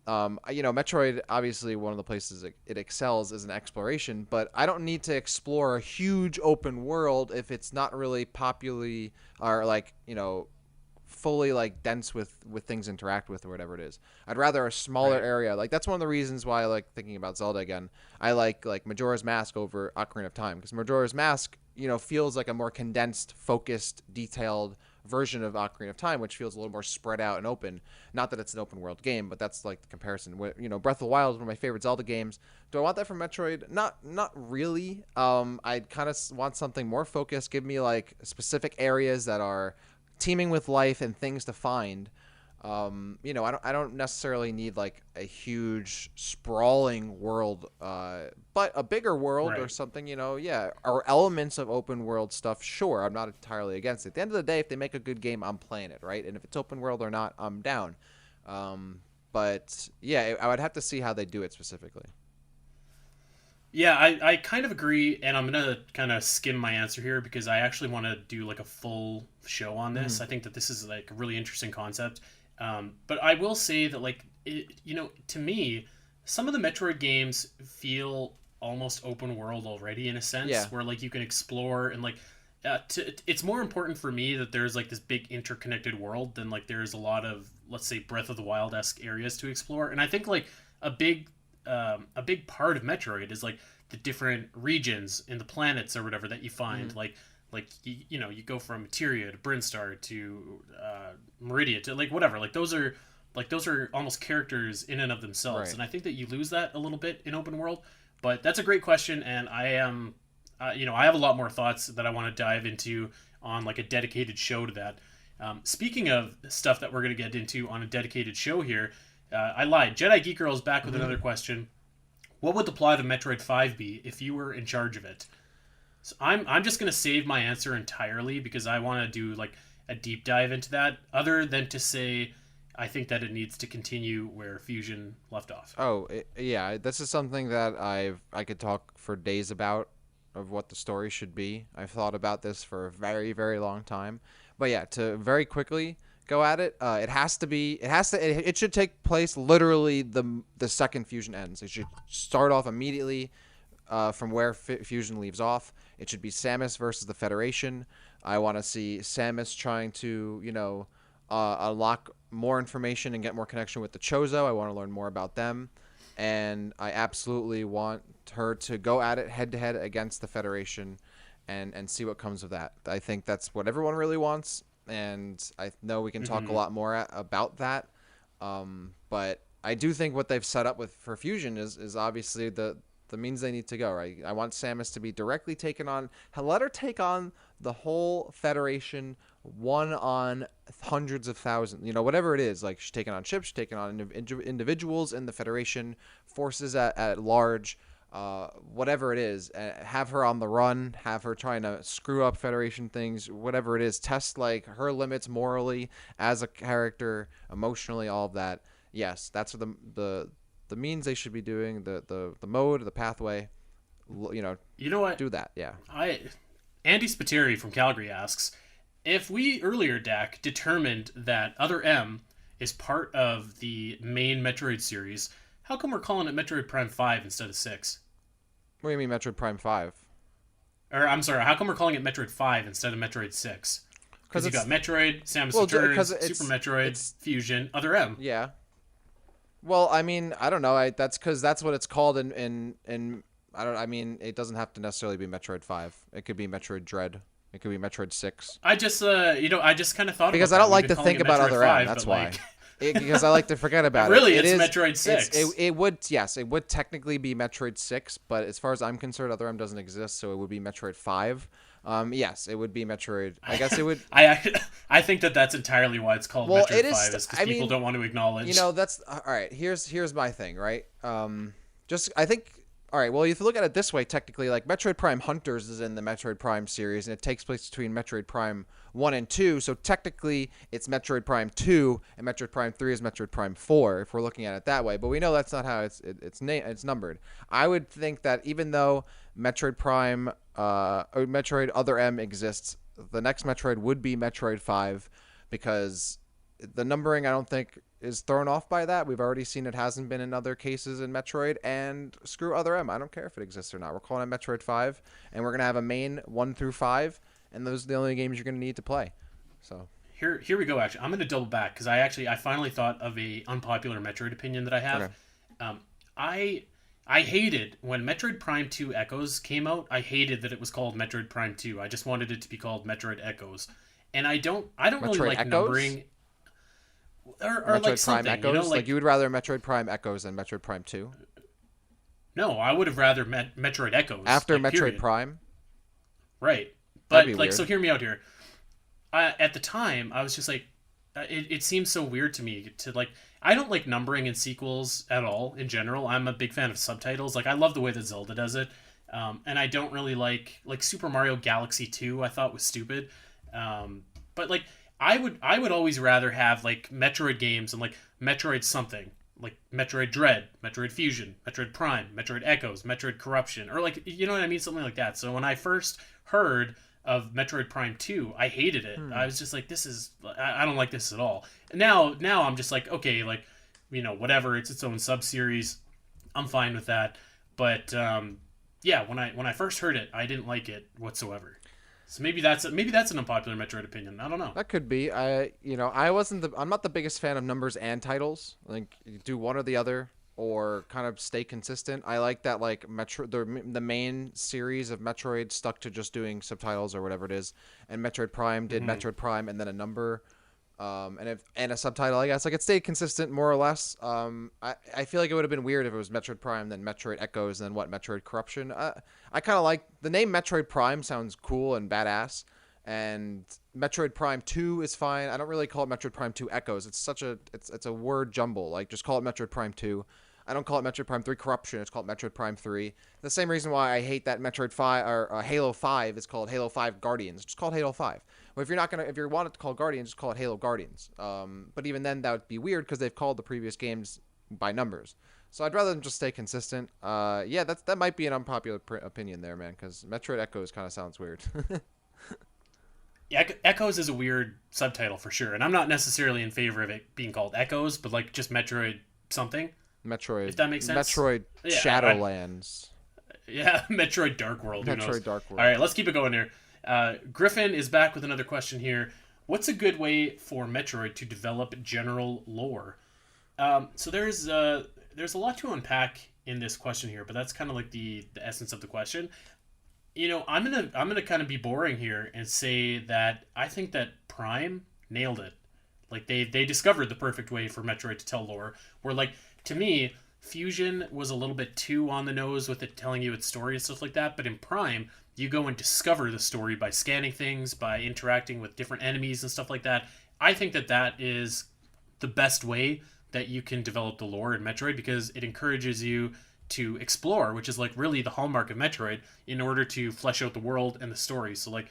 Metroid, obviously, one of the places it excels is in exploration, but I don't need to explore a huge open world if it's not really popularly or like, fully like dense with things to interact with or whatever it is. I'd rather a smaller Right. area. Like that's one of the reasons why I like thinking about Zelda again. I like Majora's Mask over Ocarina of Time because Majora's Mask, feels like a more condensed, focused, detailed version of Ocarina of Time, which feels a little more spread out and open. Not that it's an open world game, but that's like the comparison. Breath of the Wild is one of my favorite Zelda games. Do I want that from Metroid? Not really. I kind of want something more focused. Give me like specific areas that are teeming with life and things to find. I don't necessarily need like a huge sprawling world, but a bigger world or Right. something, yeah, or elements of open world stuff. Sure, I'm not entirely against it. At the end of the day, if they make a good game, I'm playing it, right? And if it's open world or not, I'm down. But yeah, I would have to see how they do it specifically. Yeah, I kind of agree, and I'm gonna kind of skim my answer here because I actually want to do like a full show on this. I think that this is like a really interesting concept. But I will say that to me, some of the Metroid games feel almost open world already in a sense, Yeah. where like you can explore and like it's more important for me that there's like this big interconnected world than like there's a lot of, let's say, Breath of the Wild-esque areas to explore. And I think like a big a big part of Metroid is like the different regions in the planets or whatever that you find. Hmm. Like you know, you go from Materia to Brinstar to Meridia to like whatever. Like those are almost characters in and of themselves. Right. And I think that you lose that a little bit in open world. But that's a great question, and I am, you know, I have a lot more thoughts that I want to dive into on like a dedicated show to that. Speaking of stuff that we're going to get into on a dedicated show here, I lied. Jedi Geek Girl is back with Hmm. another question. What would the plot of Metroid 5 be if you were in charge of it? So I'm just going to save my answer entirely because I want to do like a deep dive into that, other than to say I think that it needs to continue where Fusion left off. Oh, yeah. This is something that I could talk for days about of what the story should be. I've thought about this for a very, very long time. But yeah, to very quickly go at it, it has to be. It should take place literally the second Fusion ends. It should start off immediately from where Fusion leaves off. It should be Samus versus the Federation. I want to see Samus trying to, unlock more information and get more connection with the Chozo. I want to learn more about them. And I absolutely want her to go at it head to head against the Federation and see what comes of that. I think that's what everyone really wants. And I know we can talk a Mm-hmm. lot more about that. But I do think what they've set up with for Fusion is obviously the means they need to go, right? I want Samus to be directly taken on. Let her take on the whole Federation, one on hundreds of thousands, whatever it is. Like she's taking on ships, she's taking on individuals in the Federation, forces at large, whatever it is. Have her on the run, have her trying to screw up Federation things, whatever it is. Test like her limits morally as a character, emotionally, all of that. Yes, that's what the means they should be doing, the mode, the pathway, You know what? do that. Yeah. I Andy Spiteri from Calgary asks if we earlier, Dak, determined that Other M is part of the main Metroid series. How come we're calling it Metroid Prime 5 instead of 6? What do you mean Metroid Prime 5? Or I'm sorry, how come we're calling it Metroid 5 instead of Metroid 6? Because Because you got Metroid, Samus well, Returns, because Super Metroid, it's Fusion, Other M. yeah. Well, I mean, I don't know. That's because that's what it's called in I don't. I mean, it doesn't have to necessarily be Metroid 5. It could be Metroid Dread. It could be Metroid 6. I just, I just kind of thought Because about I that. don't We've like been to calling think it about Metroid Other M. 5, That's but why. like, Because I like to forget about really, it. it's Metroid 6. It would, yes, it would technically be Metroid 6, but as far as I'm concerned, Other M doesn't exist, so it would be Metroid 5. Yes, it would be Metroid. I guess it would. I think that that's entirely why it's called Well, Metroid it is. 5 is because I people mean, don't want to acknowledge. that's all right. Here's my thing, right? Just I think. All right. Well, if you look at it this way, technically, like Metroid Prime Hunters is in the Metroid Prime series, and it takes place between Metroid Prime 1 and 2. So technically, it's Metroid Prime 2, and Metroid Prime 3 is Metroid Prime 4. If we're looking at it that way, but we know that's not how it's numbered. I would think that even though Metroid Prime or Metroid Other M exists, the next Metroid would be Metroid 5 because the numbering I don't think is thrown off by that. We've already seen it hasn't been in other cases in Metroid, and screw Other M. I don't care if it exists or not. We're calling it Metroid 5, and we're going to have a main 1 through 5, and those are the only games you're going to need to play. So Here we go. Actually, I'm going to double back because I finally thought of a unpopular Metroid opinion that I have. Okay. Um, I hated when Metroid Prime 2 Echoes came out. I hated that it was called Metroid Prime 2. I just wanted it to be called Metroid Echoes, and I don't really Metroid like Echoes? numbering or Metroid like Prime something. Echoes? Like you would rather Metroid Prime Echoes than Metroid Prime 2? No, I would have rather Metroid Echoes After like, Metroid period. Prime? Right. That'd But be like, weird. so hear me out here. At the time, I was just like, it seems so weird to me to like. I don't like numbering in sequels at all in general. I'm a big fan of subtitles. Like I love the way that Zelda does it, and I don't really like Super Mario Galaxy 2. I thought was stupid, but like I would always rather have like Metroid games and like Metroid something like Metroid Dread, Metroid Fusion, Metroid Prime, Metroid Echoes, Metroid Corruption, or like you know what I mean, something like that. So when I first heard of Metroid Prime 2, I hated it. I was just like, this is I don't like this at all. And now I'm just like, okay, like whatever, it's its own sub series. I'm fine with that. But yeah, when I first heard it, I didn't like it whatsoever. So maybe that's an unpopular Metroid opinion. I don't know. That could be. I'm not the biggest fan of numbers and titles. Like, you do one or the other, or kind of stay consistent. I like that, like the main series of Metroid stuck to just doing subtitles or whatever it is, and Metroid Prime did Hmm. Metroid Prime and then a number, and a subtitle. I guess like it stayed consistent more or less. I feel like it would have been weird if it was Metroid Prime, then Metroid Echoes, then what Metroid Corruption. I kind of like the name Metroid Prime. Sounds cool and badass. And Metroid Prime 2 is fine. I don't really call it Metroid Prime 2 Echoes. It's a word jumble. Like, just call it Metroid Prime 2. I don't call it Metroid Prime 3 Corruption. It's called Metroid Prime 3. The same reason why I hate that Metroid 5 or Halo 5 is called Halo 5 Guardians. It's just called Halo 5. Well, if you want it to call Guardians, just call it Halo Guardians. But even then, that would be weird because they've called the previous games by numbers. So I'd rather them just stay consistent. Yeah, that might be an unpopular opinion there, man. Because Metroid Echoes kind of sounds weird. Yeah, Echoes is a weird subtitle for sure, and I'm not necessarily in favor of it being called Echoes, but like just Metroid something, Metroid, if that makes sense. Metroid Yeah, Shadowlands, yeah, Metroid Dark World. Who knows? Metroid Dark All World. right, let's keep it going here. Griffin is back with another question here. What's a good way for Metroid to develop general lore? So there's a lot to unpack in this question here, but that's kind of like the essence of the question. I'm gonna kind of be boring here and say that I think that Prime nailed it. Like they discovered the perfect way for Metroid to tell lore. Where like to me, Fusion was a little bit too on the nose with it telling you its story and stuff like that. But in Prime, you go and discover the story by scanning things, by interacting with different enemies and stuff like that. I think that that is the best way that you can develop the lore in Metroid because it encourages you to explore, which is like really the hallmark of Metroid, in order to flesh out the world and the story. So like,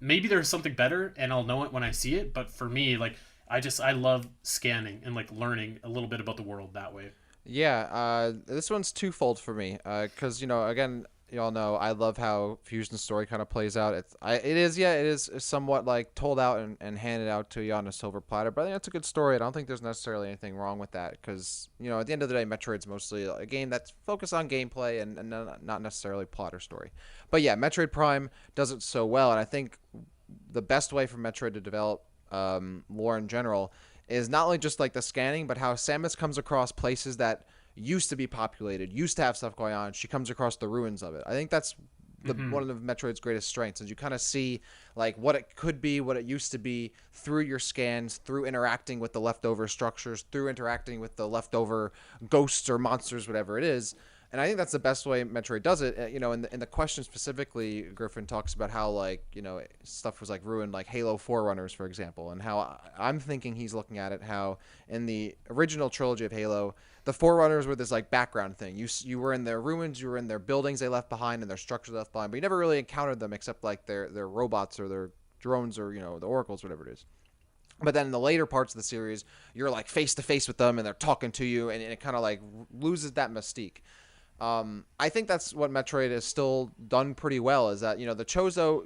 maybe there's something better, and I'll know it when I see it. But for me, like, I love scanning and like learning a little bit about the world that way. Yeah, this one's twofold for me. Because again, you all know I love how Fusion's story kind of plays out. It is somewhat like told out and handed out to you on a silver platter. But I think that's a good story. I don't think there's necessarily anything wrong with that. Because at the end of the day, Metroid's mostly a game that's focused on gameplay and not necessarily plot or story. But yeah, Metroid Prime does it so well, and I think the best way for Metroid to develop lore in general is not only just like the scanning, but how Samus comes across places that used to be populated, used to have stuff going on. She comes across the ruins of it. I think that's one of Metroid's greatest strengths, is you kind of see like what it could be, what it used to be through your scans, through interacting with the leftover structures, through interacting with the leftover ghosts or monsters, whatever it is. And I think that's the best way Metroid does it. In the question specifically, Griffin talks about how stuff was like ruined, like Halo Forerunners, for example, and how I'm thinking he's looking at it how in the original trilogy of Halo, the Forerunners were this like background thing. You were in their ruins, you were in their buildings they left behind and their structures they left behind, but you never really encountered them except like their robots or their drones or the oracles, whatever it is. But then in the later parts of the series, you're like face to face with them and they're talking to you, and it kind of like loses that mystique. I think that's what Metroid has still done pretty well, is that the Chozo,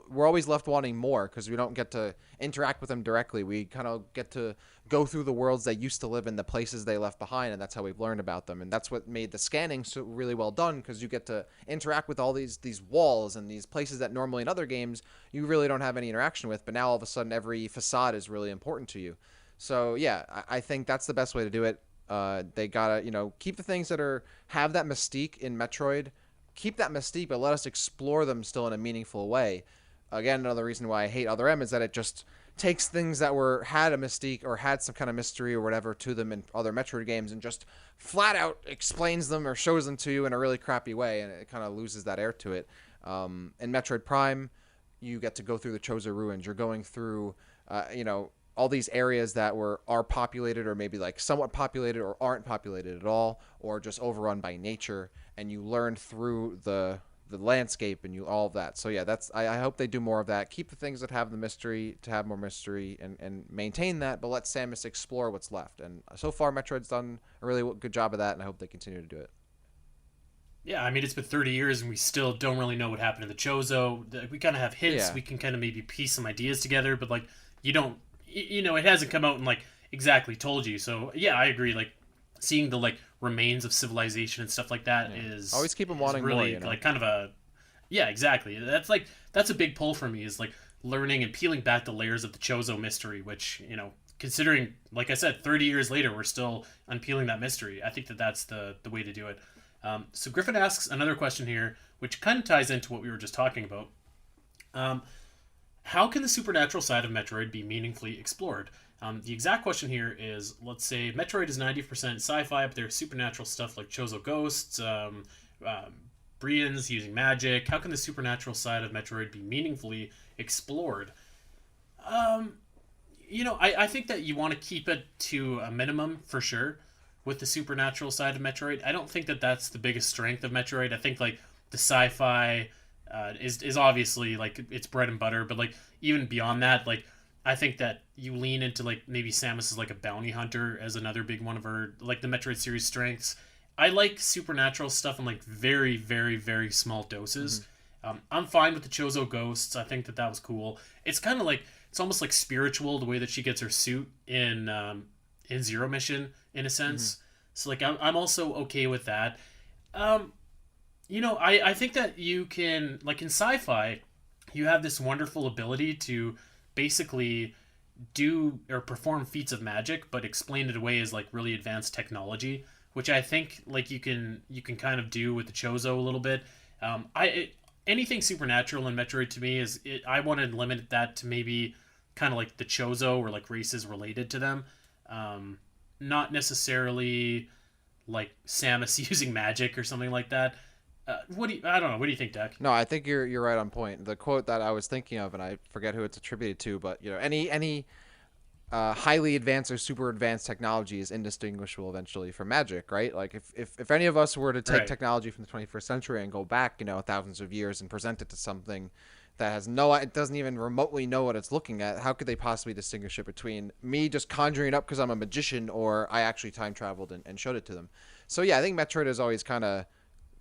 we're always left wanting more because we don't get to interact with them directly. We kind of get to go through the worlds they used to live in, the places they left behind, and that's how we've learned about them. And that's what made the scanning so really well done, because you get to interact with all these walls and these places that normally in other games you really don't have any interaction with, but now all of a sudden every facade is really important to you. So yeah, I think that's the best way to do it. They gotta, keep the things that have that mystique in Metroid, keep that mystique, but let us explore them still in a meaningful way. Again, another reason why I hate Other M is that it just takes things that had a mystique or had some kind of mystery or whatever to them in other Metroid games and just flat out explains them or shows them to you in a really crappy way, and it kind of loses that air to it. In Metroid Prime, you get to go through the Chozo ruins. You're going through, all these areas that are populated or maybe like somewhat populated or aren't populated at all, or just overrun by nature, and you learn through the landscape and all of that. So yeah, I hope they do more of that. Keep the things that have the mystery to have more mystery, and maintain that, but let Samus explore what's left. And so far Metroid's done a really good job of that, and I hope they continue to do it. Yeah, I mean it's been 30 years and we still don't really know what happened to the Chozo. We kind of have hints. Yeah. We can kind of maybe piece some ideas together, but like you don't, it hasn't come out and like exactly told you. So yeah, I agree. Like seeing the like remains of civilization and stuff like that Yeah. Always keep them is wanting more, really you know. like kind of a yeah, exactly. That's a big pull for me is like learning and peeling back the layers of the Chozo mystery, which considering like I said, 30 years later we're still unpeeling that mystery. I think that that's the way to do it. So Griffin asks another question here, which kind of ties into what we were just talking about. Um, how can the supernatural side of Metroid be meaningfully explored? The exact question here is, let's say Metroid is 90% sci-fi, but there's supernatural stuff like Chozo ghosts, um, Brians using magic. How can the supernatural side of Metroid be meaningfully explored? Um, I think that you want to keep it to a minimum for sure with the supernatural side of Metroid. I don't think that that's the biggest strength of Metroid. I think like the sci-fi is obviously like it's bread and butter, but like even beyond that, like I think that you lean into like maybe Samus is like a bounty hunter as another big one of her like the Metroid series strengths. I like supernatural stuff in like very very very small Hmm. doses. I'm fine with the Chozo ghosts. I think that that was cool. It's kind of like it's almost like spiritual the way that she gets her suit in Zero Mission in a Hmm. sense. So like I'm also okay with that. Um, I think that you can like in sci-fi, you have this wonderful ability to basically do or perform feats of magic, but explain it away as like really advanced technology, which I think like you can kind of do with the Chozo a little bit. Anything supernatural in Metroid to me I want to limit that to maybe kind of like the Chozo or like races related to them, um, not necessarily like Samus using magic or something like that. I don't know. What do you think, Deck? No, I think you're right on point. The quote that I was thinking of, and I forget who it's attributed to, but any highly advanced or super advanced technology is indistinguishable eventually from magic, right? Like if any of us were to take Right. technology from the 21st century and go back, thousands of years and present it to something that it doesn't even remotely know what it's looking at, how could they possibly distinguish it between me just conjuring it up because I'm a magician or I actually time traveled and showed it to them? So yeah, I think Metroid has always kind of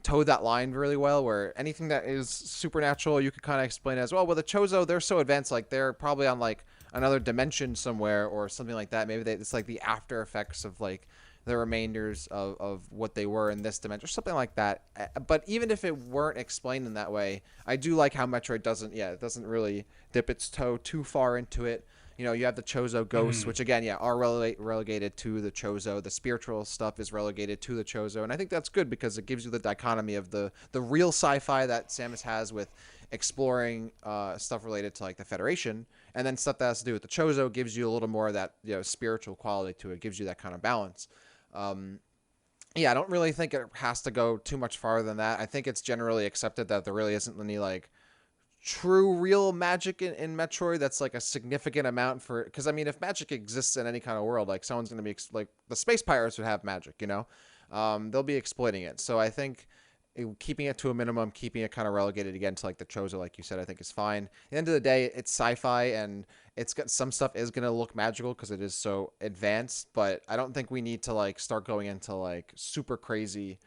towed that line really well where anything that is supernatural you could kind of explain as well the Chozo, they're so advanced, like they're probably on like another dimension somewhere or something like that. Maybe it's like the after effects of like the remainders of what they were in this dimension or something like that. But even if it weren't explained in that way, I do like how Metroid it doesn't really dip its toe too far into it. You have the Chozo ghosts, Mm-hmm. which again, yeah, are relegated to the Chozo. The spiritual stuff is relegated to the Chozo, and I think that's good because it gives you the dichotomy of the real sci-fi that Samus has with exploring stuff related to like the Federation, and then stuff that has to do with the Chozo gives you a little more of that spiritual quality to it. Gives you that kind of balance. Um, yeah, I don't really think it has to go too much farther than that. I think it's generally accepted that there really isn't any like true real magic in Metroid that's like a significant amount for because I mean if magic exists in any kind of world like someone's gonna be like the space pirates would have magic they'll be exploiting it so I think keeping it to a minimum keeping it kind of relegated again to like the Chozo like you said I think is fine. At the end of the day it's sci-fi and it's got some stuff is gonna look magical because it is so advanced but I don't think we need to like start going into like super crazy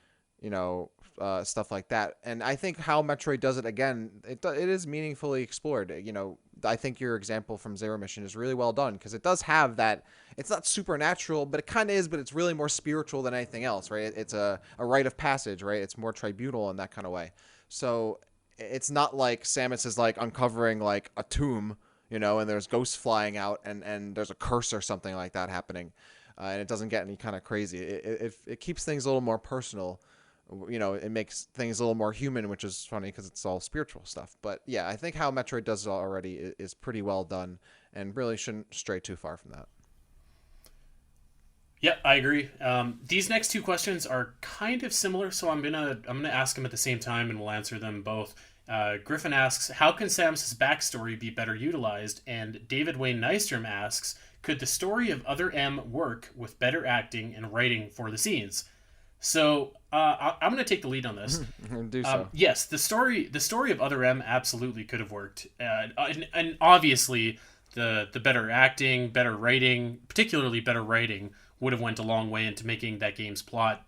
you know, stuff like that. And I think how Metroid does it again, it is meaningfully explored. I think your example from Zero Mission is really well done because it does have that. It's not supernatural, but it kind of is. But it's really more spiritual than anything else, right? It's a rite of passage, right? It's more tribunal in that kind of way. So it's not like Samus is like uncovering like a tomb, and there's ghosts flying out and there's a curse or something like that happening. And it doesn't get any kind of crazy. It keeps things a little more personal, it makes things a little more human, which is funny because it's all spiritual stuff. But yeah, I think how Metroid does it already is pretty well done and really shouldn't stray too far from that. Yeah, I agree. These next two questions are kind of similar, so I'm gonna ask them at the same time, and we'll answer them both. Griffin asks, "How can Samus's backstory be better utilized?" And David Wayne Nystrom asks, "Could the story of Other M work with better acting and writing for the scenes?" So I'm going to take the lead on this. Do so. Yes, the story of Other M absolutely could have worked, and obviously the better acting, better writing, particularly better writing, would have went a long way into making that game's plot,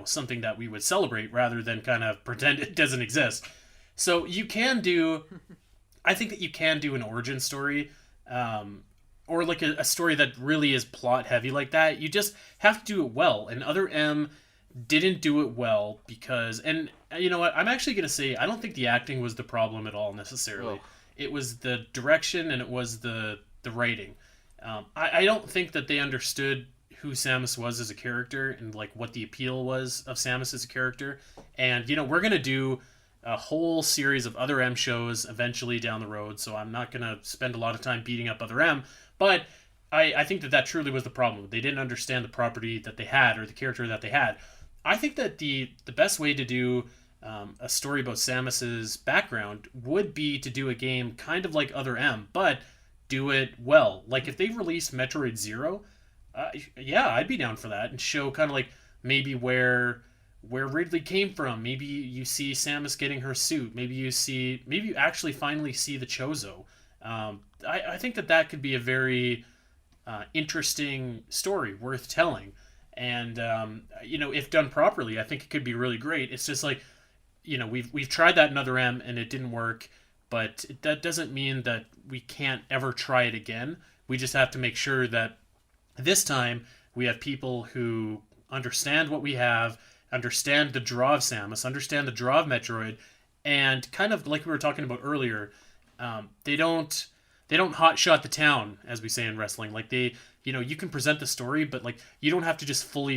something that we would celebrate rather than kind of pretend it doesn't exist. So you can do, I think that you can do an origin story. Um, or like a story that really is plot heavy like that, you just have to do it well. And Other M didn't do it well because, and you know what, I'm actually going to say I don't think the acting was the problem at all Ugh. necessarily. It was the direction and it was the writing. I don't think that they understood who Samus was as a character and like what the appeal was of Samus as a character. And we're gonna do a whole series of Other M shows eventually down the road, so I'm not gonna spend a lot of time beating up Other M. But I think that truly was the problem. They didn't understand the property that they had or the character that they had. I think that the best way to do a story about Samus's background would be to do a game kind of like Other M, but do it well. Like if they released Metroid Zero, yeah, I'd be down for that and show kind of like maybe where Ridley came from. Maybe you see Samus getting her suit. Maybe you actually finally see the Chozo. I think that could be a very interesting story worth telling. And if done properly, I think it could be really great. It's just like we've tried that in Other M and it didn't work, but that doesn't mean that we can't ever try it again. We just have to make sure that this time we have people who understand what we have, understand the draw of Samus, understand the draw of Metroid, and kind of like we were talking about earlier, they don't hot shot the town, as we say in wrestling. Like you can present the story, but like you don't have to just full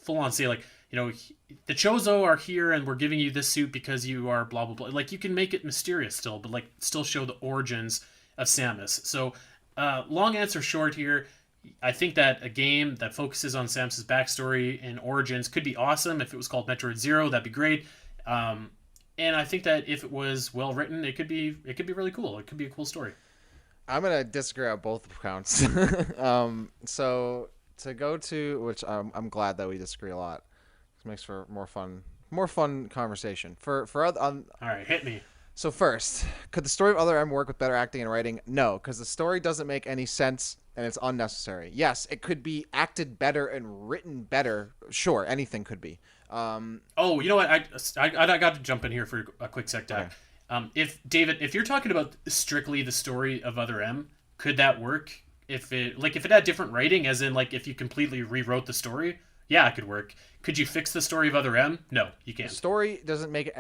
on say like the Chozo are here and we're giving you this suit because you are blah blah blah. Like you can make it mysterious still, but like still show the origins of Samus. So long answer short here, I think that a game that focuses on Samus's backstory and origins could be awesome. If it was called Metroid Zero, that'd be great. And I think that if it was well written, it could be really cool. It could be a cool story. I'm gonna disagree on both accounts. So to go to which I'm glad that we disagree a lot. This makes for more fun conversation. For other All right, hit me. So first, could the story of Other M work with better acting and writing? No, because the story doesn't make any sense and it's unnecessary. Yes, it could be acted better and written better. Sure, anything could be. Oh, you know what? I got to jump in here for a quick sec, Okay. Dak. If David, if you're talking about strictly the story of Other M, could that work? If it had different writing, as in like if you completely rewrote the story, yeah, it could work. Could you fix the story of Other M? No, you The can't. story doesn't make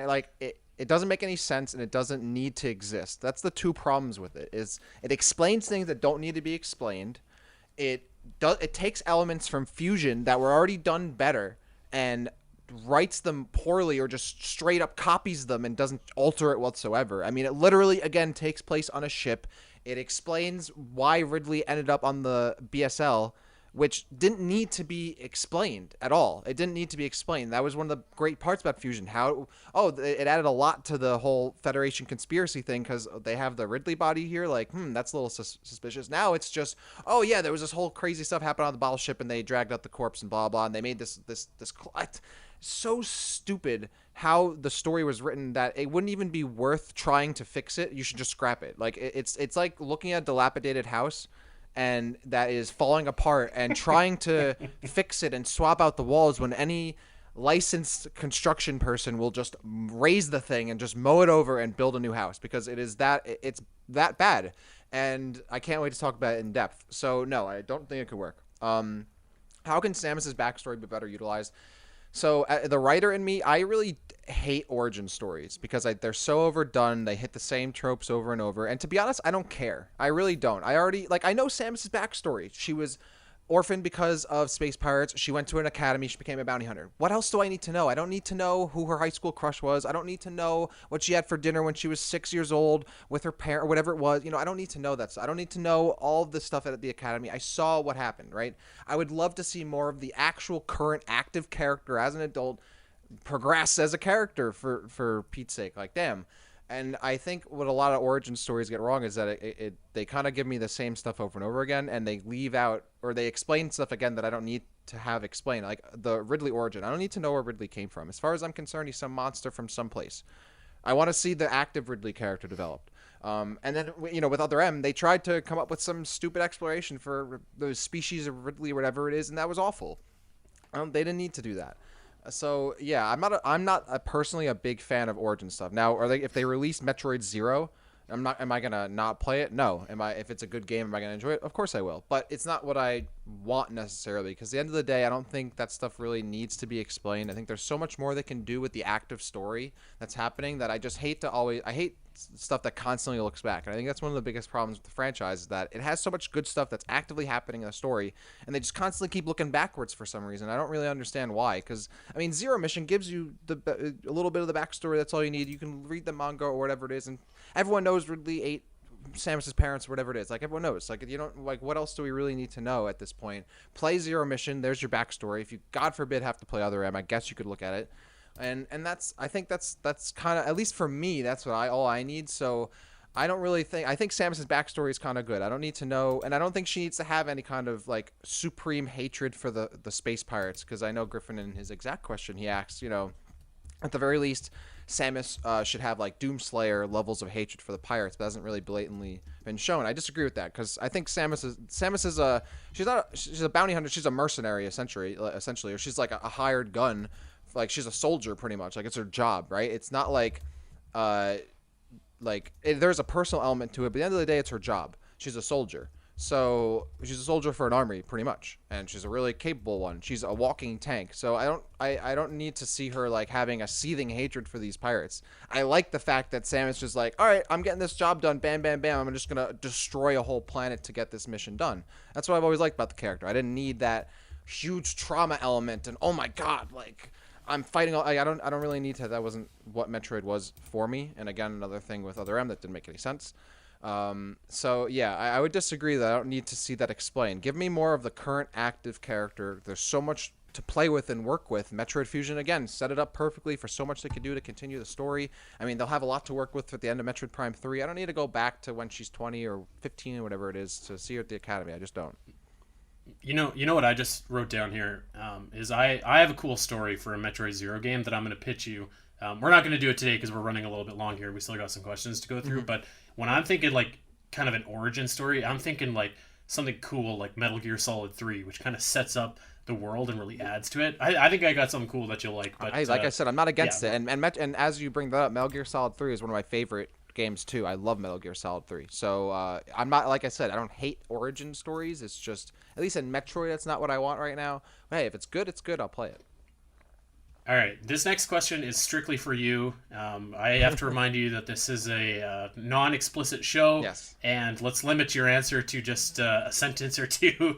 it doesn't make any sense and it doesn't need to exist. That's the two problems with it. Is it explains things that don't need to be explained. It takes elements from Fusion that were already done better and writes them poorly or just straight up copies them and doesn't alter it whatsoever. I mean, it literally again takes place on a ship. It explains why Ridley ended up on the BSL, which didn't need to be explained at all. It didn't need to be explained. That was one of the great parts about Fusion. It added a lot to the whole Federation conspiracy thing because they have the Ridley body here. Like, that's a little suspicious. Now it's just, oh yeah, there was this whole crazy stuff happened on the battleship and they dragged out the corpse and blah blah, and they made this so stupid how the story was written that it wouldn't even be worth trying to fix it. You should just scrap it. Like it's like looking at a dilapidated house and that is falling apart and trying to fix it and swap out the walls when any licensed construction person will just raise the thing and just mow it over and build a new house because it's that bad. And I can't wait to talk about it in depth. So no, I don't think it could work. How can Samus's backstory be better utilized? So the writer in me, I really hate origin stories because they're so overdone. They hit the same tropes over and over. And to be honest, I don't care. I really don't. I know Samus's backstory. She was orphaned because of space pirates. She went to an academy. She became a bounty hunter. What else do I need to know? I don't need to know who her high school crush was. I don't need to know what she had for dinner when she was 6 years old with her parent or whatever it was. I don't need to know that. I don't need to know all of the stuff at the academy. I saw what happened, right? I would love to see more of the actual current active character as an adult progress as a character for Pete's sake. Like, damn. And I think what a lot of origin stories get wrong is that they kind of give me the same stuff over and over again, and they leave out or they explain stuff again that I don't need to have explained. Like the Ridley origin, I don't need to know where Ridley came from. As far as I'm concerned, he's some monster from someplace. I want to see the active Ridley character developed. And then with Other M, they tried to come up with some stupid exploration for the species of Ridley, or whatever it is, and that was awful. They didn't need to do that. So yeah, I'm not personally a big fan of origin stuff. Now, if they release Metroid Zero, I'm not. Am I gonna not play it? No. Am I? If it's a good game, am I gonna enjoy it? Of course I will. But it's not what I want necessarily. Because at the end of the day, I don't think that stuff really needs to be explained. I think there's so much more they can do with the active story that's happening that I just hate to always. I hate stuff that constantly looks back. And I think that's one of the biggest problems with the franchise is that it has so much good stuff that's actively happening in the story, and they just constantly keep looking backwards for some reason. I don't really understand why. Because I mean, Zero Mission gives you a little bit of the backstory. That's all you need. You can read the manga or whatever it is, and everyone knows Ridley ate Samus's parents or whatever it is. Like everyone knows. Like you don't like what else do we really need to know at this point? Play Zero Mission. There's your backstory. If you God forbid have to play Other M, I guess you could look at it. And that's I think that's kind of at least for me that's what all I need. So I don't really think I think Samus's backstory is kind of good. I don't need to know, and I don't think she needs to have any kind of like supreme hatred for the space pirates because I know Griffin in his exact question he asked, at the very least, Samus should have like Doomslayer levels of hatred for the pirates, but hasn't really blatantly been shown. I disagree with that because I think Samus is a she's a bounty hunter. She's a mercenary essentially, or she's like a hired gun, like she's a soldier pretty much. Like it's her job, right? It's not like there's a personal element to it, but at the end of the day, it's her job. She's a soldier. So she's a soldier for an army, pretty much, and she's a really capable one. She's a walking tank. So I don't need to see her like having a seething hatred for these pirates. I like the fact that Samus just like, all right, I'm getting this job done, bam, bam, bam. I'm just gonna destroy a whole planet to get this mission done. That's what I've always liked about the character. I didn't need that huge trauma element and oh my god, like I'm fighting. I don't really need to. That wasn't what Metroid was for me. And again, another thing with Other M that didn't make any sense. So yeah, I would disagree that I don't need to see that explained. Give me more of the current active character. There's so much to play with and work with. Metroid Fusion, again, set it up perfectly for so much they could do to continue the story. I mean, they'll have a lot to work with at the end of Metroid Prime 3. I don't need to go back to when she's 20 or 15 or whatever it is to see her at the Academy. I just don't. You know what I just wrote down here is I have a cool story for a Metroid Zero game that I'm going to pitch you. We're not going to do it today because we're running a little bit long here. We still got some questions to go through. But when I'm thinking like kind of an origin story, I'm thinking like something cool like Metal Gear Solid 3, which kind of sets up the world and really adds to it. I think I got something cool that you'll like. But like I said, I'm not against it. And as you bring that up, Metal Gear Solid 3 is one of my favorite games too. I love Metal Gear Solid 3. So I'm not, like I said, I don't hate origin stories. It's just, at least in Metroid, that's not what I want right now. But hey, if it's good, it's good. I'll play it. All right, this next question is strictly for you. I have to remind you that this is a non-explicit show. Yes. And let's limit your answer to just a sentence or two.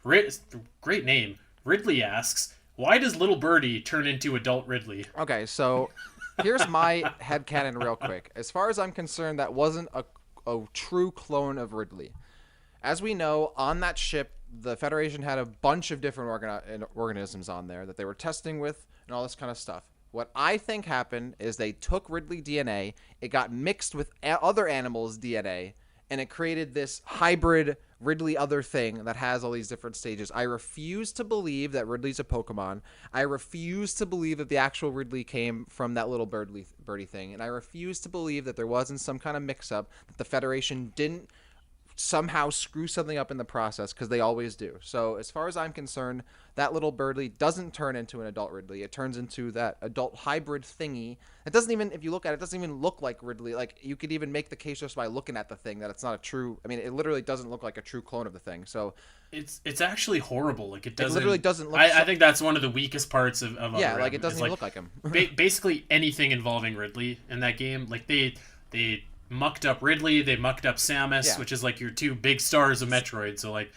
Great name. Ridley asks, why does Little Birdie turn into adult Ridley? Okay, so here's my headcanon real quick. As far as I'm concerned, that wasn't a true clone of Ridley. As we know, on that ship, the Federation had a bunch of different organisms on there that they were testing with and all this kind of stuff. What I think happened is they took Ridley DNA, it got mixed with other animals' DNA, and it created this hybrid Ridley other thing that has all these different stages. I refuse to believe that Ridley's a Pokemon. I refuse to believe that the actual Ridley came from that little birdie thing. And I refuse to believe that there wasn't some kind of mix-up, that the Federation didn't somehow screw something up in the process, because they always do. So as far as I'm concerned, that little birdie doesn't turn into an adult Ridley. It turns into that adult hybrid thingy. It doesn't even, if you look at it, it doesn't even look like Ridley. Like, you could even make the case just by looking at the thing that it's not a true, I mean, it literally doesn't look like a true clone of the thing. So it's actually horrible. Like, it doesn't. It literally doesn't look. I think that's one of the weakest parts of yeah, Other like M. it doesn't even like, look like him. Basically anything involving Ridley in that game, like they mucked up Ridley, they mucked up Samus, Yeah. which is like your two big stars of Metroid. So like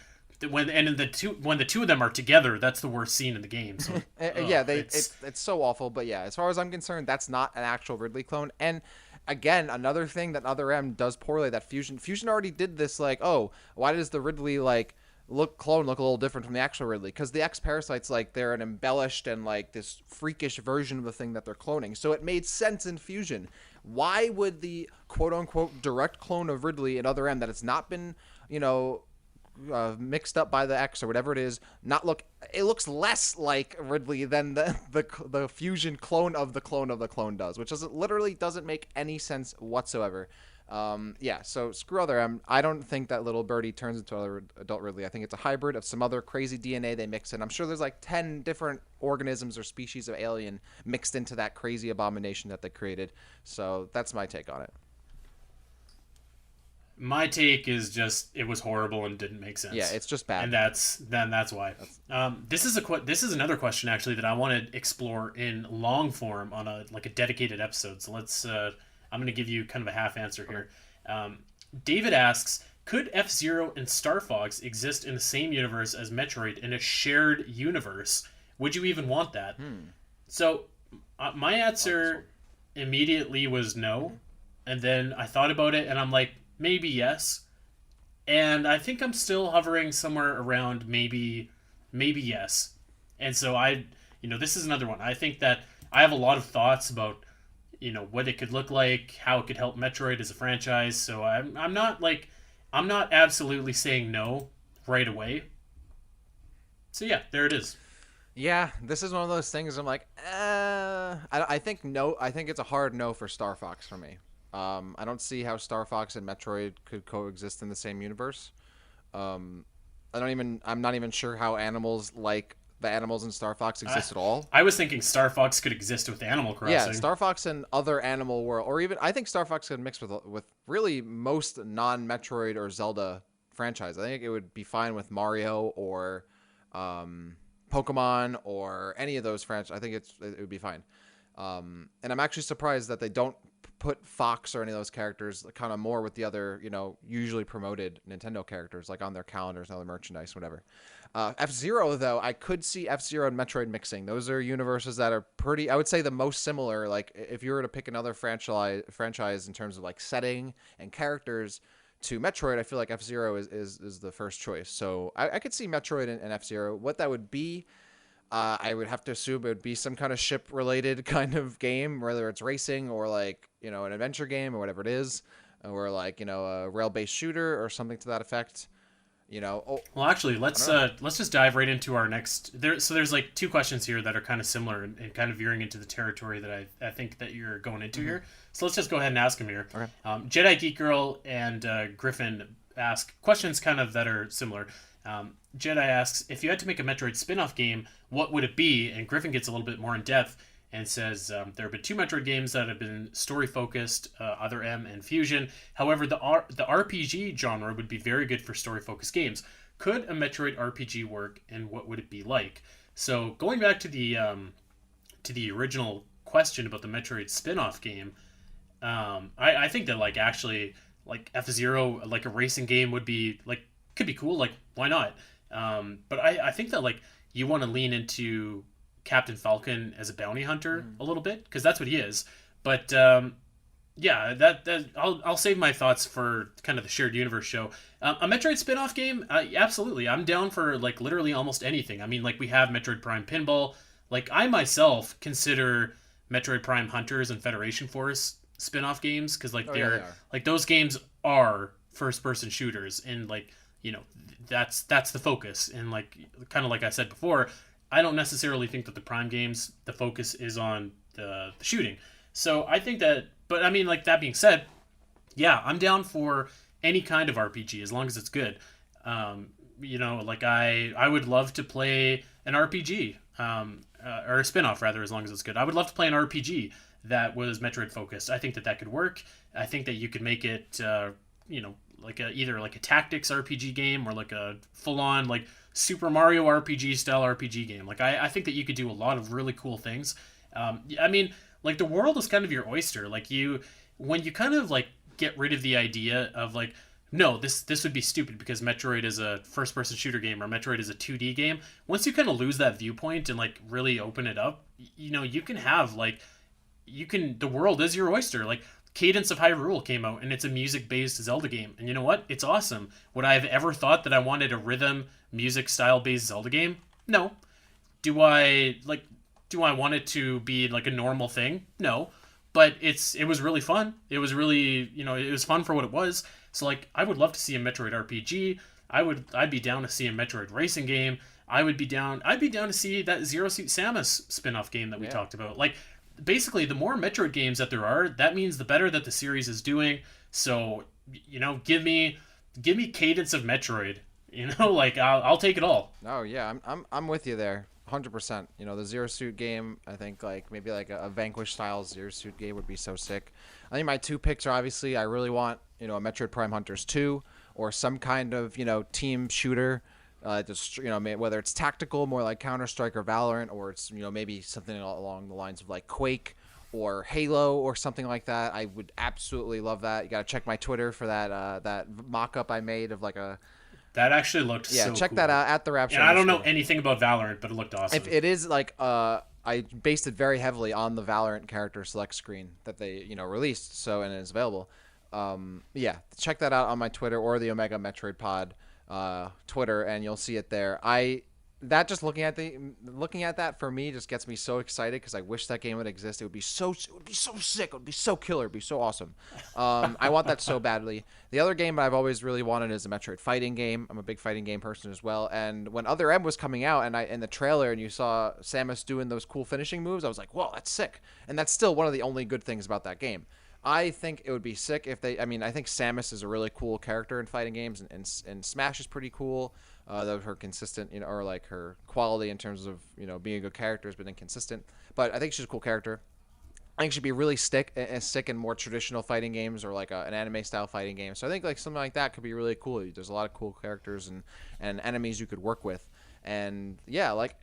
when the two of them are together, that's the worst scene in the game. So yeah, it's so awful. But yeah, as far as I'm concerned, that's not an actual Ridley clone. And again, another thing that Other M does poorly, that Fusion already did this. Like, oh, why does the Ridley clone look a little different from the actual Ridley? Because the X parasites, like, they're an embellished and like this freakish version of the thing that they're cloning. So it made sense in Fusion. Why would the quote unquote direct clone of Ridley in Other M that it's not been, mixed up by the X or whatever it is, not look? It looks less like Ridley than the Fusion clone of the clone does, which literally doesn't make any sense whatsoever. Yeah, so screw Other M. I don't think that little birdie turns into other adult Ridley. I think it's a hybrid of some other crazy DNA they mix in. I'm sure there's like 10 different organisms or species of alien mixed into that crazy abomination that they created. So that's my take on it. My take is just it was horrible and didn't make Yeah, sense, it's just and bad. that's why. That's This is another question actually that I want to explore in long form on a like a dedicated episode. So let's. I'm going to give you kind of a half answer okay. here. Um, David asks, could F Zero and Star Fox exist in the same universe as Metroid in a shared universe? Would you even want that? Hmm. So my I like this one. answer immediately was no, Hmm. and then I thought about it, and I'm like, maybe yes. And I think I'm still hovering somewhere around maybe yes. And so this is another one. I think that I have a lot of thoughts about what it could look like, how it could help Metroid as a franchise. So I'm not absolutely saying no right away. So yeah, there it is. Yeah, this is one of those things. I'm like, I think no. I think it's a hard no for Star Fox for me. I don't see how Star Fox and Metroid could coexist in the same universe. Um, I don't even. I'm not even sure how animals like the animals in Star Fox I exist at all. I was thinking Star Fox could exist with Animal Yeah, Crossing. Star Fox and other animal world, or even I think Star Fox could mix with really most non-Metroid or Zelda franchise. I think it would be fine with Mario or Pokemon or any of those franchises. I think it would be fine. And I'm actually surprised that they don't put Fox or any of those characters kind of more with the other, usually promoted Nintendo characters, like on their calendars and other merchandise, whatever. F Zero, though, I could see F Zero and Metroid mixing. Those are universes that are pretty, I would say, the most similar. Like, if you were to pick another franchise in terms of like setting and characters to Metroid, I feel like F Zero is the first choice. So I could see Metroid and F Zero. What that would be, I would have to assume it would be some kind of ship related kind of game, whether it's racing or like, an adventure game or whatever it is, or like, a rail based shooter or something to that effect. Oh, Well, actually, I don't know. let's just dive right into our next. There's like two questions here that are kind of similar and kind of veering into the territory that I think that you're going into Mm-hmm. here. So let's just go ahead and ask them here. Okay. Jedi Geek Girl and Griffin ask questions kind of that are similar. Jedi asks, if you had to make a Metroid spin-off game, what would it be? And Griffin gets a little bit more in depth and says there have been two Metroid games that have been story focused, Other M and Fusion. However, the RPG genre would be very good for story focused games. Could a Metroid RPG work, and what would it be like? So going back to the original question about the Metroid spin-off game, I think that like actually like F Zero like a racing game would be like could be cool. Like why not? But I think that like you want to lean into Captain Falcon as a bounty hunter Mm-hmm. a little bit because that's what he is. But yeah, that I'll save my thoughts for kind of the shared universe show. A Metroid spin-off game, absolutely. I'm down for like literally almost anything. I mean, like we have Metroid Prime Pinball. Like I myself consider Metroid Prime Hunters and Federation Force spin-off games because like Oh yeah, they they're are. like those games are first-person shooters and like that's the focus and like kind of like I said before, I don't necessarily think that the Prime games the focus is on the shooting. So I think that, but I mean, like that being said, yeah, I'm down for any kind of RPG as long as it's good. Like I would love to play an RPG or a spinoff rather, as long as it's good. I would love to play an RPG that was Metroid focused. I think that that could work. I think that you could make it, like either like a tactics RPG game or like a full on like Super Mario RPG style RPG game. Like I think that you could do a lot of really cool things. I mean, like the world is kind of your oyster. Like when you kind of like get rid of the idea of like no this would be stupid because Metroid is a first person shooter game or Metroid is a 2D game. Once you kind of lose that viewpoint and like really open it up, you can have like the world is your oyster. Like Cadence of Hyrule came out and it's a music based Zelda game. And you know what? It's awesome. Would I have ever thought that I wanted a rhythm music style based Zelda game? No. Do I like do I want it to be like a normal thing? No. But it was really fun. It was really, it was fun for what it was. So like I would love to see a Metroid RPG. I'd be down to see a Metroid racing game. I'd be down to see that Zero Suit Samus spin-off game that we Yeah. talked about. Like basically the more Metroid games that there are, that means the better that the series is doing. So, give me Cadence of Metroid. Like I'll take it all. Oh yeah, I'm with you there. 100%. You know, the Zero Suit game, I think like maybe like a Vanquish style Zero Suit game would be so sick. I think my two picks are obviously I really want, you know, a Metroid Prime Hunters 2 or some kind of, you know, team shooter. Just, you know, whether it's tactical, more like Counter Strike or Valorant, or it's, you know, maybe something along the lines of like Quake or Halo or something like that. I would absolutely love that. You got to check my Twitter for that mock up I made of like a That actually looked yeah. so Check that cool. out at the Rapture And I don't know underscore. anything about Valorant, but it looked If awesome. it is like I based it very heavily on the Valorant character select screen that they, you know, released, so and it is available. Yeah, check that out on my Twitter or the Omega Metroid Pod Twitter, and you'll see it there. I that just looking at that for me just gets me so excited because I wish that game would exist. It would be so sick. It would be so killer. It would be so awesome. I want that so badly. The other game I've always really wanted is a Metroid fighting game. I'm a big fighting game person as well. And when Other M was coming out, and I in the trailer, and you saw Samus doing those cool finishing moves, I was like, whoa, that's sick. And that's still one of the only good things about that game. I think it would be sick if they. I mean, I think Samus is a really cool character in fighting games, and Smash is pretty cool. That her consistent, you know, or like her quality in terms of, you know, being a good character has been inconsistent. But I think she's a cool character. I think she'd be really sick in more traditional fighting games or like an anime style fighting game. So I think like something like that could be really cool. There's a lot of cool characters and enemies you could work with. And yeah, like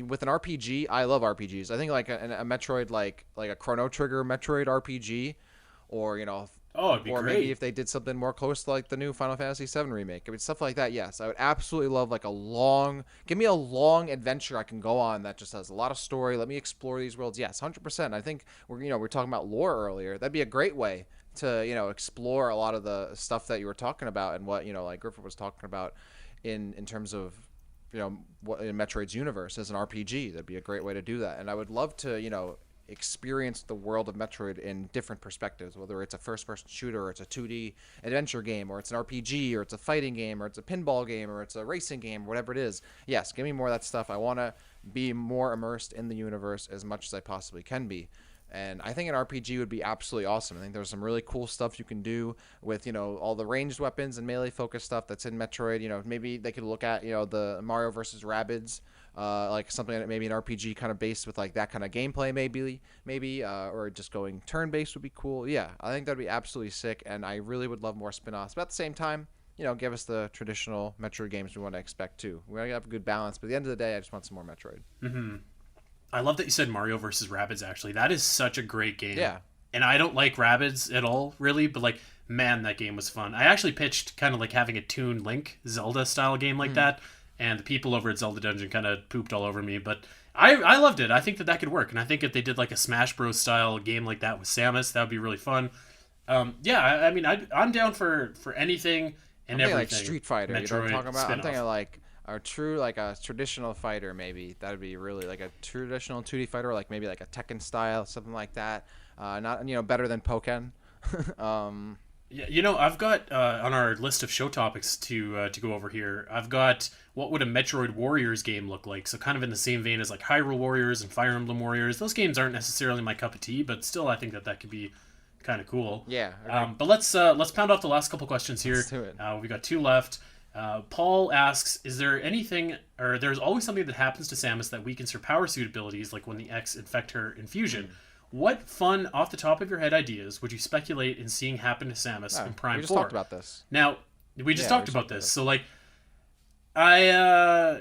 with an RPG, I love RPGs. I think like a Metroid, like a Chrono Trigger Metroid RPG, or you know, Oh, it'd be or maybe great. if they did something more close to like the new Final Fantasy VII remake. I mean, stuff like that. Yes, I would absolutely love like a long. Give me a long adventure I can go on that just has a lot of story. Let me explore these worlds. Yes, 100%. I think we're talking about lore earlier. That'd be a great way to, you know, explore a lot of the stuff that you were talking about and what, you know, like Griffith was talking about in terms of, you know, what in Metroid's universe as an RPG. That'd be a great way to do that. And I would love to, you know, experience the world of Metroid in different perspectives, whether it's a first-person shooter or it's a 2D adventure game or it's an RPG or it's a fighting game or it's a pinball game or it's a racing game, whatever it is. Yes, give me more of that stuff. I want to be more immersed in the universe as much as I possibly can be. And I think an RPG would be absolutely awesome. I think there's some really cool stuff you can do with, you know, all the ranged weapons and melee focused stuff that's in Metroid. You know, maybe they could look at, you know, the Mario versus Rabbids, like something that maybe an RPG kind of based with like that kind of gameplay, maybe, or just going turn based would be cool. Yeah, I think that'd be absolutely sick, and I really would love more spin-offs. But at the same time, you know, give us the traditional Metroid games we want to expect too. We gotta have a good balance. But at the end of the day, I just want some more Metroid. Hmm. I love that you said Mario versus Rabbids. Actually, that is such a great game. Yeah. And I don't like Rabbids at all, really. But like, man, that game was fun. I actually pitched kind of like having a Toon Link Zelda style game like Mm. that, and the people over at Zelda Dungeon kind of pooped all over me. But I loved it. I think that could work. And I think if they did like a Smash Bros style game like that with Samus, that would be really fun. Yeah, I mean, I'm down for anything and I'm thinking like everything. Street Fighter. You know what I'm Metroid talking about? I'm thinking spinoff. like a traditional fighter maybe. That'd be really like a traditional 2D fighter, like maybe like a Tekken style, something like that. Not, you know, better than Pokken. um, Yeah, you know, I've got on our list of show topics to go over here. I've got what would a Metroid Warriors game look like? So kind of in the same vein as like Hyrule Warriors and Fire Emblem Warriors. Those games aren't necessarily my cup of tea, but still, I think that could be kind of cool. yeah, agree. But let's pound off the last couple questions here. Let's do it. We got two left. Paul asks, "Is there anything, or there's always something that happens to Samus that weakens her power suit abilities, like when the X infect her in fusion? What fun, off the top of your head ideas would you speculate in seeing happen to Samus No, in we Prime just 4?" talked about this. Now, we just Yeah, we talked just about talked about this. this. So, like, I,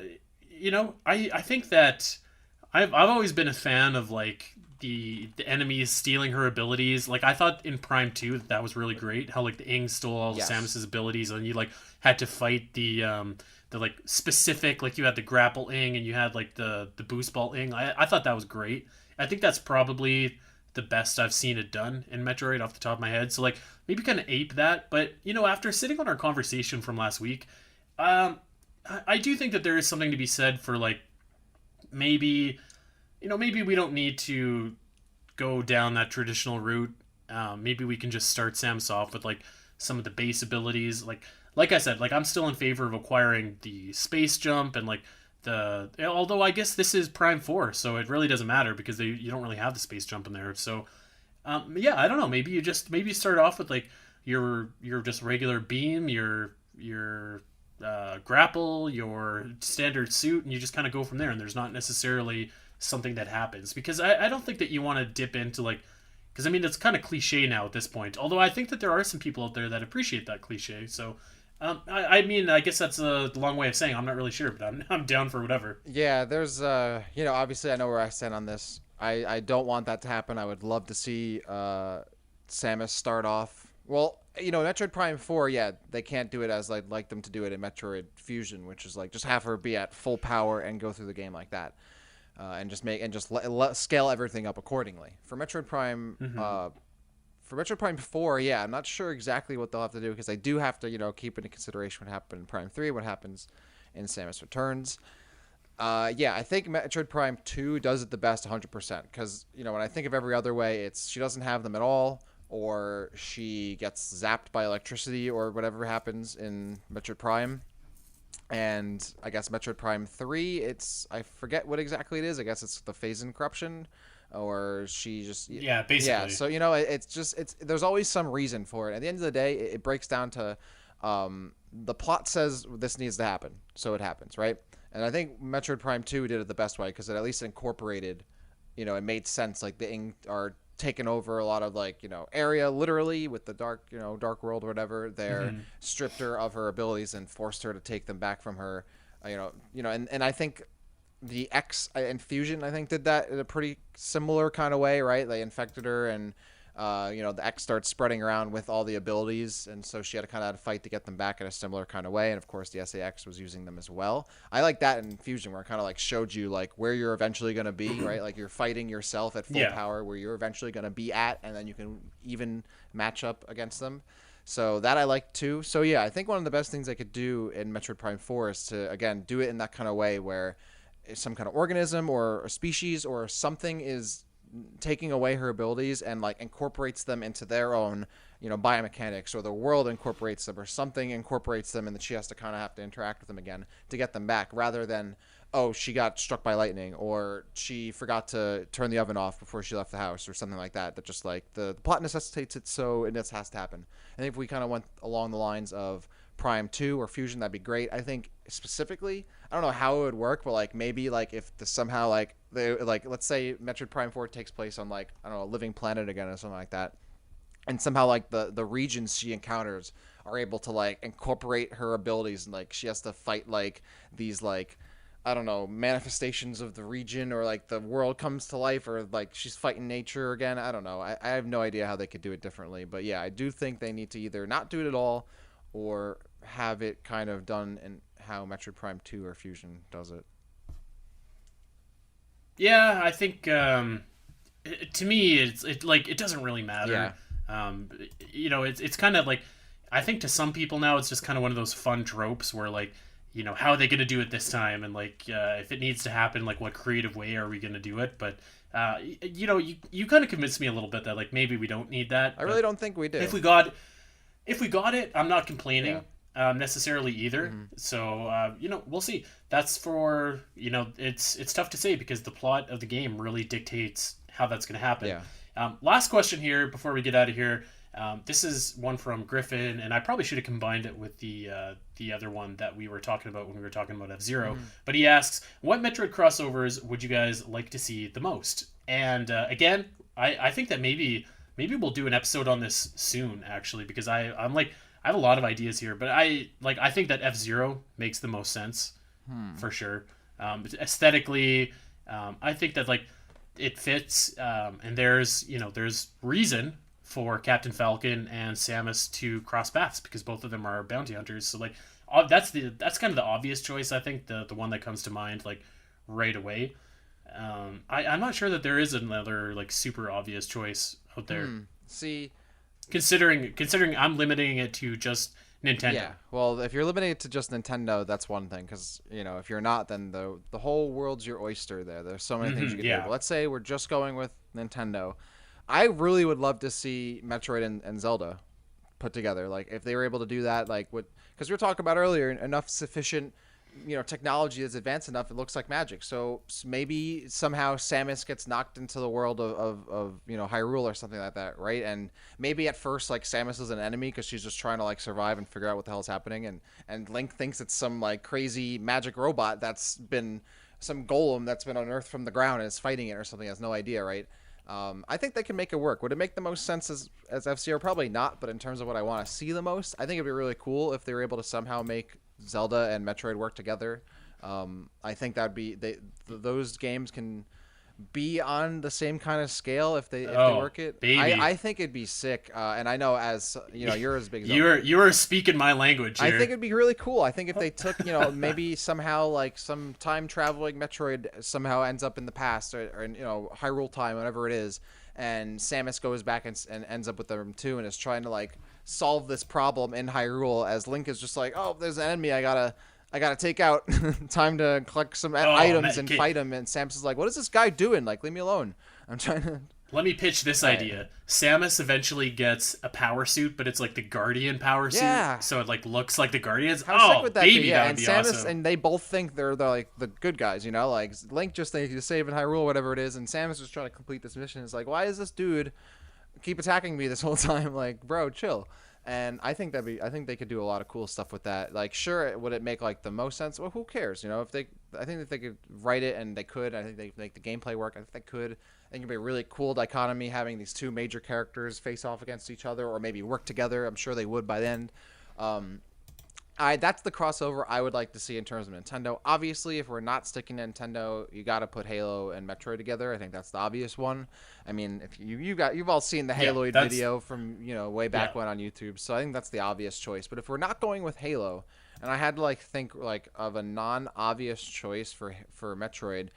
you know, I think that I've always been a fan of, like, the enemies stealing her abilities. Like, I thought in Prime 2 that was really great. How, like, the Ing stole all of Yes. Samus's abilities, and you, like, had to fight the like, specific, like, you had the grapple Ing, and you had, like, the boost ball Ing. I thought that was great. I think that's probably the best I've seen it done in Metroid off the top of my head. So like maybe kind of ape that. But you know, after sitting on our conversation from last week, I do think that there is something to be said for like maybe maybe we don't need to go down that traditional route. Maybe we can just start Samus off with like some of the base abilities. Like I said, like I'm still in favor of acquiring the space jump and like the although I guess this is Prime 4, so it really doesn't matter because you don't really have the space jump in there. So yeah, I don't know. Maybe you start off with like your just regular beam, your grapple, your standard suit, and you just kind of go from there. And there's not necessarily something that happens because I don't think that you want to dip into like because I mean it's kind of cliche now at this point. Although I think that there are some people out there that appreciate that cliche. So I mean I guess that's a long way of saying I'm not really sure, but I'm down for whatever. Yeah, there's obviously I know where I stand on this. I don't want that to happen. I would love to see Samus start off. Well, Metroid Prime 4, yeah, they can't do it as I'd like them to do it in Metroid Fusion, which is like just have her be at full power and go through the game like that. And just scale everything up accordingly. For Metroid Prime 4, yeah, I'm not sure exactly what they'll have to do because they do have to, keep into consideration what happened in Prime 3, what happens in Samus Returns. Yeah, I think Metroid Prime 2 does it the best 100% because, when I think of every other way, it's she doesn't have them at all or she gets zapped by electricity or whatever happens in Metroid Prime. And I guess Metroid Prime 3, I forget what exactly it is. I guess it's the phase-in corruption or she just Yeah, basically. yeah, so it's there's always some reason for it. At the end of the day, it breaks down to the plot says this needs to happen, so it happens, right? And I think Metroid Prime 2 did it the best way because it at least incorporated, it made sense. Like the Ing are taking over a lot of area literally with the dark world or whatever. They're stripped her of her abilities and forced her to take them back from her. And I think the X and Fusion I think did that in a pretty similar kind of way, right? They infected her and the X starts spreading around with all the abilities, and so she had to kind of fight to get them back in a similar kind of way. And of course, the SAX was using them as well. I like that in Fusion, where it kind of showed you where you're eventually going to be, right? Like you're fighting yourself at full power, where you're eventually going to be at, and then you can even match up against them. So that I like too. So yeah, I think one of the best things they could do in Metroid Prime 4 is to again do it in that kind of way where some kind of organism or a species or something is taking away her abilities and incorporates them into their own biomechanics, or the world incorporates them, or something incorporates them, and that she has to kind of have to interact with them again to get them back, rather than she got struck by lightning or she forgot to turn the oven off before she left the house or something like that just the plot necessitates it, so it just has to happen. I think if we kind of went along the lines of Prime 2 or Fusion, that'd be great. I think specifically, I don't know how it would work, but maybe if the somehow let's say Metroid Prime 4 takes place on I don't know, a living planet again or something like that, and somehow the regions she encounters are able to incorporate her abilities, and she has to fight these I don't know, manifestations of the region, or the world comes to life, or she's fighting nature again. I don't know. I have no idea how they could do it differently, but yeah, I do think they need to either not do it at all or have it kind of done in how Metroid Prime 2 or Fusion does it. Yeah, I think to me it doesn't really matter. Yeah. It's kind of I think to some people now it's just kind of one of those fun tropes where how are they going to do it this time, and if it needs to happen, what creative way are we going to do it? But you kind of convinced me a little bit that maybe we don't need that. I really don't think we do. If we got it, I'm not complaining necessarily either. Mm-hmm. So we'll see. That's for it's tough to say because the plot of the game really dictates how that's going to happen. Yeah. Last question here before we get out of here. This is one from Griffin, and I probably should have combined it with the other one that we were talking about when we were talking about F-Zero. But he asks, what Metroid crossovers would you guys like to see the most? And again, I think that maybe we'll do an episode on this soon, actually, because I have a lot of ideas here, but I think that F-Zero makes the most sense for sure. Aesthetically, I think that it fits, and there's reason for Captain Falcon and Samus to cross paths because both of them are bounty hunters. So that's kind of the obvious choice. I think the one that comes to mind right away. I'm not sure that there is another super obvious choice out there. See, considering I'm limiting it to just Nintendo. Yeah. Well, if you're limiting it to just Nintendo, that's one thing. Because if you're not, then the whole world's your oyster. There's so many things you can do. But let's say we're just going with Nintendo. I really would love to see Metroid and Zelda put together. If they were able to do that, because we were talking about earlier, enough sufficient technology that's advanced enough, it looks like magic. So maybe somehow Samus gets knocked into the world of Hyrule or something like that, right? And maybe at first like Samus is an enemy because she's just trying to like survive and figure out what the hell's happening, and Link thinks it's some like crazy magic robot that's been some golem that's been unearthed from the ground and is fighting it or something. Has no idea, right? I think they can make it work. Would it make the most sense as F-Zero? Probably not, but in terms of what I want to see the most, I think it'd be really cool if they were able to somehow make Zelda and Metroid work together. I think that'd be those games can be on the same kind of scale if they work it. Baby. I think it'd be sick. And I know as you're as big as you are speaking my language here. I think it'd be really cool. I think if they took maybe somehow like some time traveling Metroid somehow ends up in the past or Hyrule time, whatever it is, and Samus goes back and ends up with them too and is trying to like solve this problem in Hyrule as Link is just like, oh, there's an enemy I gotta take out. Time to collect some items and fight him. And Samus is like, what is this guy doing? Like, leave me alone. I'm trying to... Let me pitch this idea. Samus eventually gets a power suit, but it's like the Guardian power suit. Yeah. So it like looks like the Guardians. How sick would that baby, be? Yeah, that would and be Samus, awesome. and they both think they're like the good guys, Like, Link just thinks he's saving Hyrule, whatever it is, and Samus is trying to complete this mission. It's like, why is this dude keep attacking me this whole time? Like, bro, chill. And I think they could do a lot of cool stuff with that. Like, sure, would it make like the most sense? Well, who cares? I think that they could write it, and they could. I think they could make the gameplay work. I think they could. I think it'd be a really cool dichotomy having these two major characters face off against each other, or maybe work together. I'm sure they would by then. That's the crossover I would like to see in terms of Nintendo. Obviously, if we're not sticking to Nintendo, you got to put Halo and Metroid together. I think that's the obvious one. I mean, if you've all seen the Haloid video from way back when on YouTube, so I think that's the obvious choice. But if we're not going with Halo, and I had to like think like of a non-obvious choice for Metroid,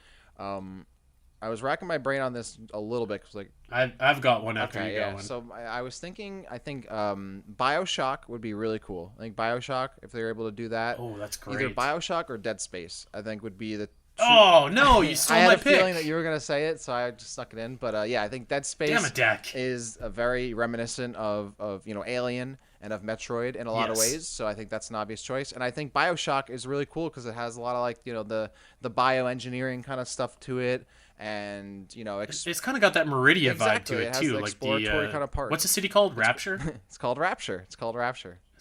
I was racking my brain on this a little bit because like I've got one after you got one. So I was thinking, I think Bioshock would be really cool. I think Bioshock, if they were able to do that, that's great. Either Bioshock or Dead Space, I think would be the. Oh no, you stole my pick. I had a feeling that you were gonna say it, so I just stuck it in. But I think Dead Space is a very reminiscent of Alien and of Metroid in a lot of ways. So I think that's an obvious choice. And I think Bioshock is really cool because it has a lot of like the bioengineering kind of stuff to it. And it's kind of got that Meridia vibe to it too, the like exploratory kind of part. What's the city called? Rapture. It's called Rapture.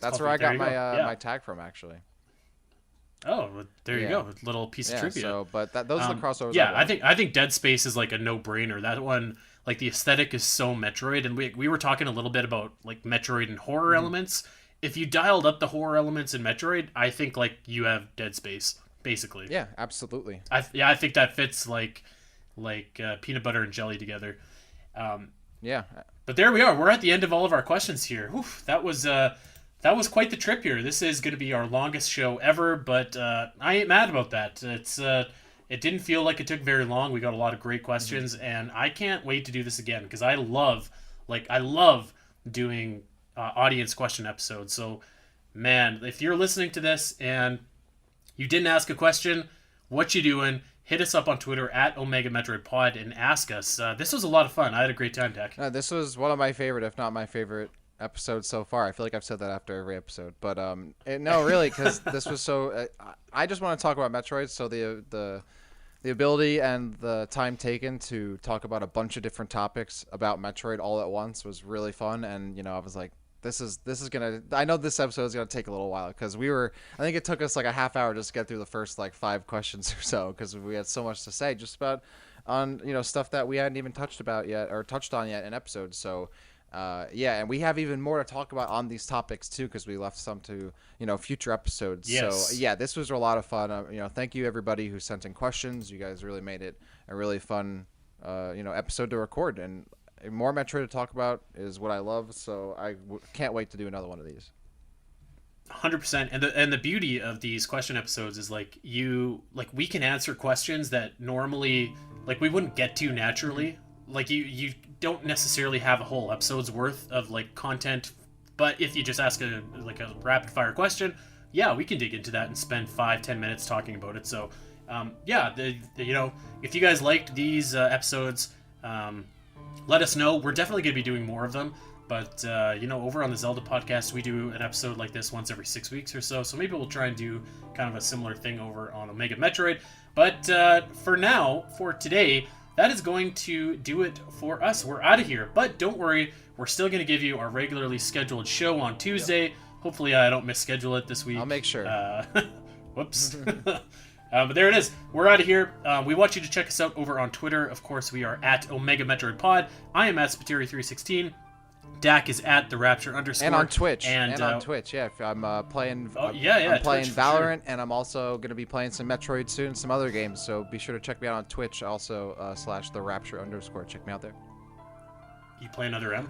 That's where I got my tag from, actually. Oh, well, there you go, a little piece of trivia. So, but those are the crossovers. Yeah, I think Dead Space is like a no-brainer. That one, like the aesthetic is so Metroid, and we were talking a little bit about like Metroid and horror elements. If you dialed up the horror elements in Metroid, I think like you have Dead Space basically. Yeah, absolutely. I think that fits like peanut butter and jelly together. Yeah. But there we are. We're at the end of all of our questions here. Oof, that was quite the trip here. This is going to be our longest show ever, but I ain't mad about that. It didn't feel like it took very long. We got a lot of great questions, and I can't wait to do this again because I love doing audience question episodes. So, man, if you're listening to this and you didn't ask a question, what you doing? Hit us up on Twitter at Omega Metroid Pod and ask us. This was a lot of fun. I had a great time, Dak. This was one of my favorite, if not my favorite, episodes so far. I feel like I've said that after every episode, but no, really, because this was so. I just want to talk about Metroid. So the ability and the time taken to talk about a bunch of different topics about Metroid all at once was really fun. And I was like, this is gonna. I know this episode is gonna take a little while because I think it took us like a half hour just to get through the first like 5 questions or so because we had so much to say just about on stuff that we hadn't even touched on yet in episodes. So and we have even more to talk about on these topics too because we left some to future episodes. Yes. So yeah, this was a lot of fun. Thank you everybody who sent in questions. You guys really made it a really fun episode to record, and more Metroid to talk about is what I love, so I can't wait to do another one of these. 100%. And the beauty of these question episodes is we can answer questions that normally we wouldn't get to naturally. Like you don't necessarily have a whole episode's worth of content, but if you just ask a rapid fire question, we can dig into that and spend 5-10 minutes talking about it. So if you guys liked these episodes, let us know. We're definitely going to be doing more of them. But, over on the Zelda podcast, we do an episode like this once every 6 weeks or so. So maybe we'll try and do kind of a similar thing over on Omega Metroid. But for now, for today, that is going to do it for us. We're out of here. But don't worry, we're still going to give you our regularly scheduled show on Tuesday. Yep. Hopefully I don't misschedule it this week. I'll make sure. Whoops. But there it is. We're out of here. We want you to check us out over on Twitter. Of course, we are at Omega Metroid Pod. I am at Spiteri316. Dak is at the Rapture _. And on Twitch. And on Twitch, yeah. I'm playing. I'm playing Valorant, and I'm also going to be playing some Metroid soon, and some other games. So be sure to check me out on Twitch. Also / the Rapture _. Check me out there. You play another M?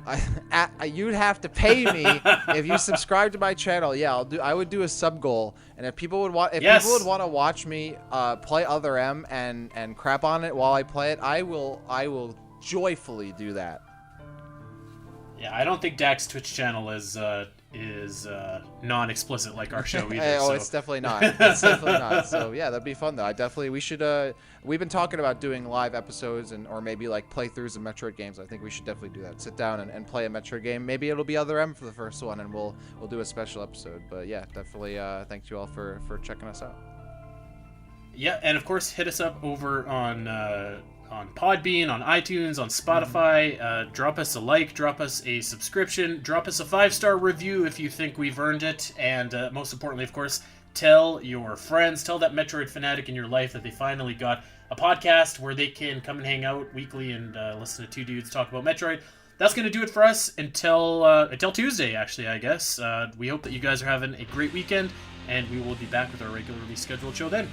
You'd have to pay me if you subscribe to my channel. Yeah, I would do a sub goal, and if people would want, people would want to watch me play other M and crap on it while I play it, I will joyfully do that. Yeah, I don't think Dak's Twitch channel is non-explicit like our show either. Oh, so. It's definitely not. It's definitely not. So yeah, that'd be fun though. We should. We've been talking about doing live episodes or maybe like playthroughs of Metroid games. I think we should definitely do that. Sit down and play a Metroid game. Maybe it'll be Other M for the first one, and we'll do a special episode. But yeah, definitely. Thank you all for checking us out. Yeah, and of course, hit us up over on Podbean, on iTunes, on Spotify. Drop us a like, drop us a subscription, drop us a 5-star review if you think we've earned it, and most importantly, of course, tell your friends, tell that Metroid fanatic in your life that they finally got a podcast where they can come and hang out weekly and listen to two dudes talk about Metroid. That's going to do it for us until Tuesday, actually, I guess. We hope that you guys are having a great weekend, and we will be back with our regularly scheduled show then.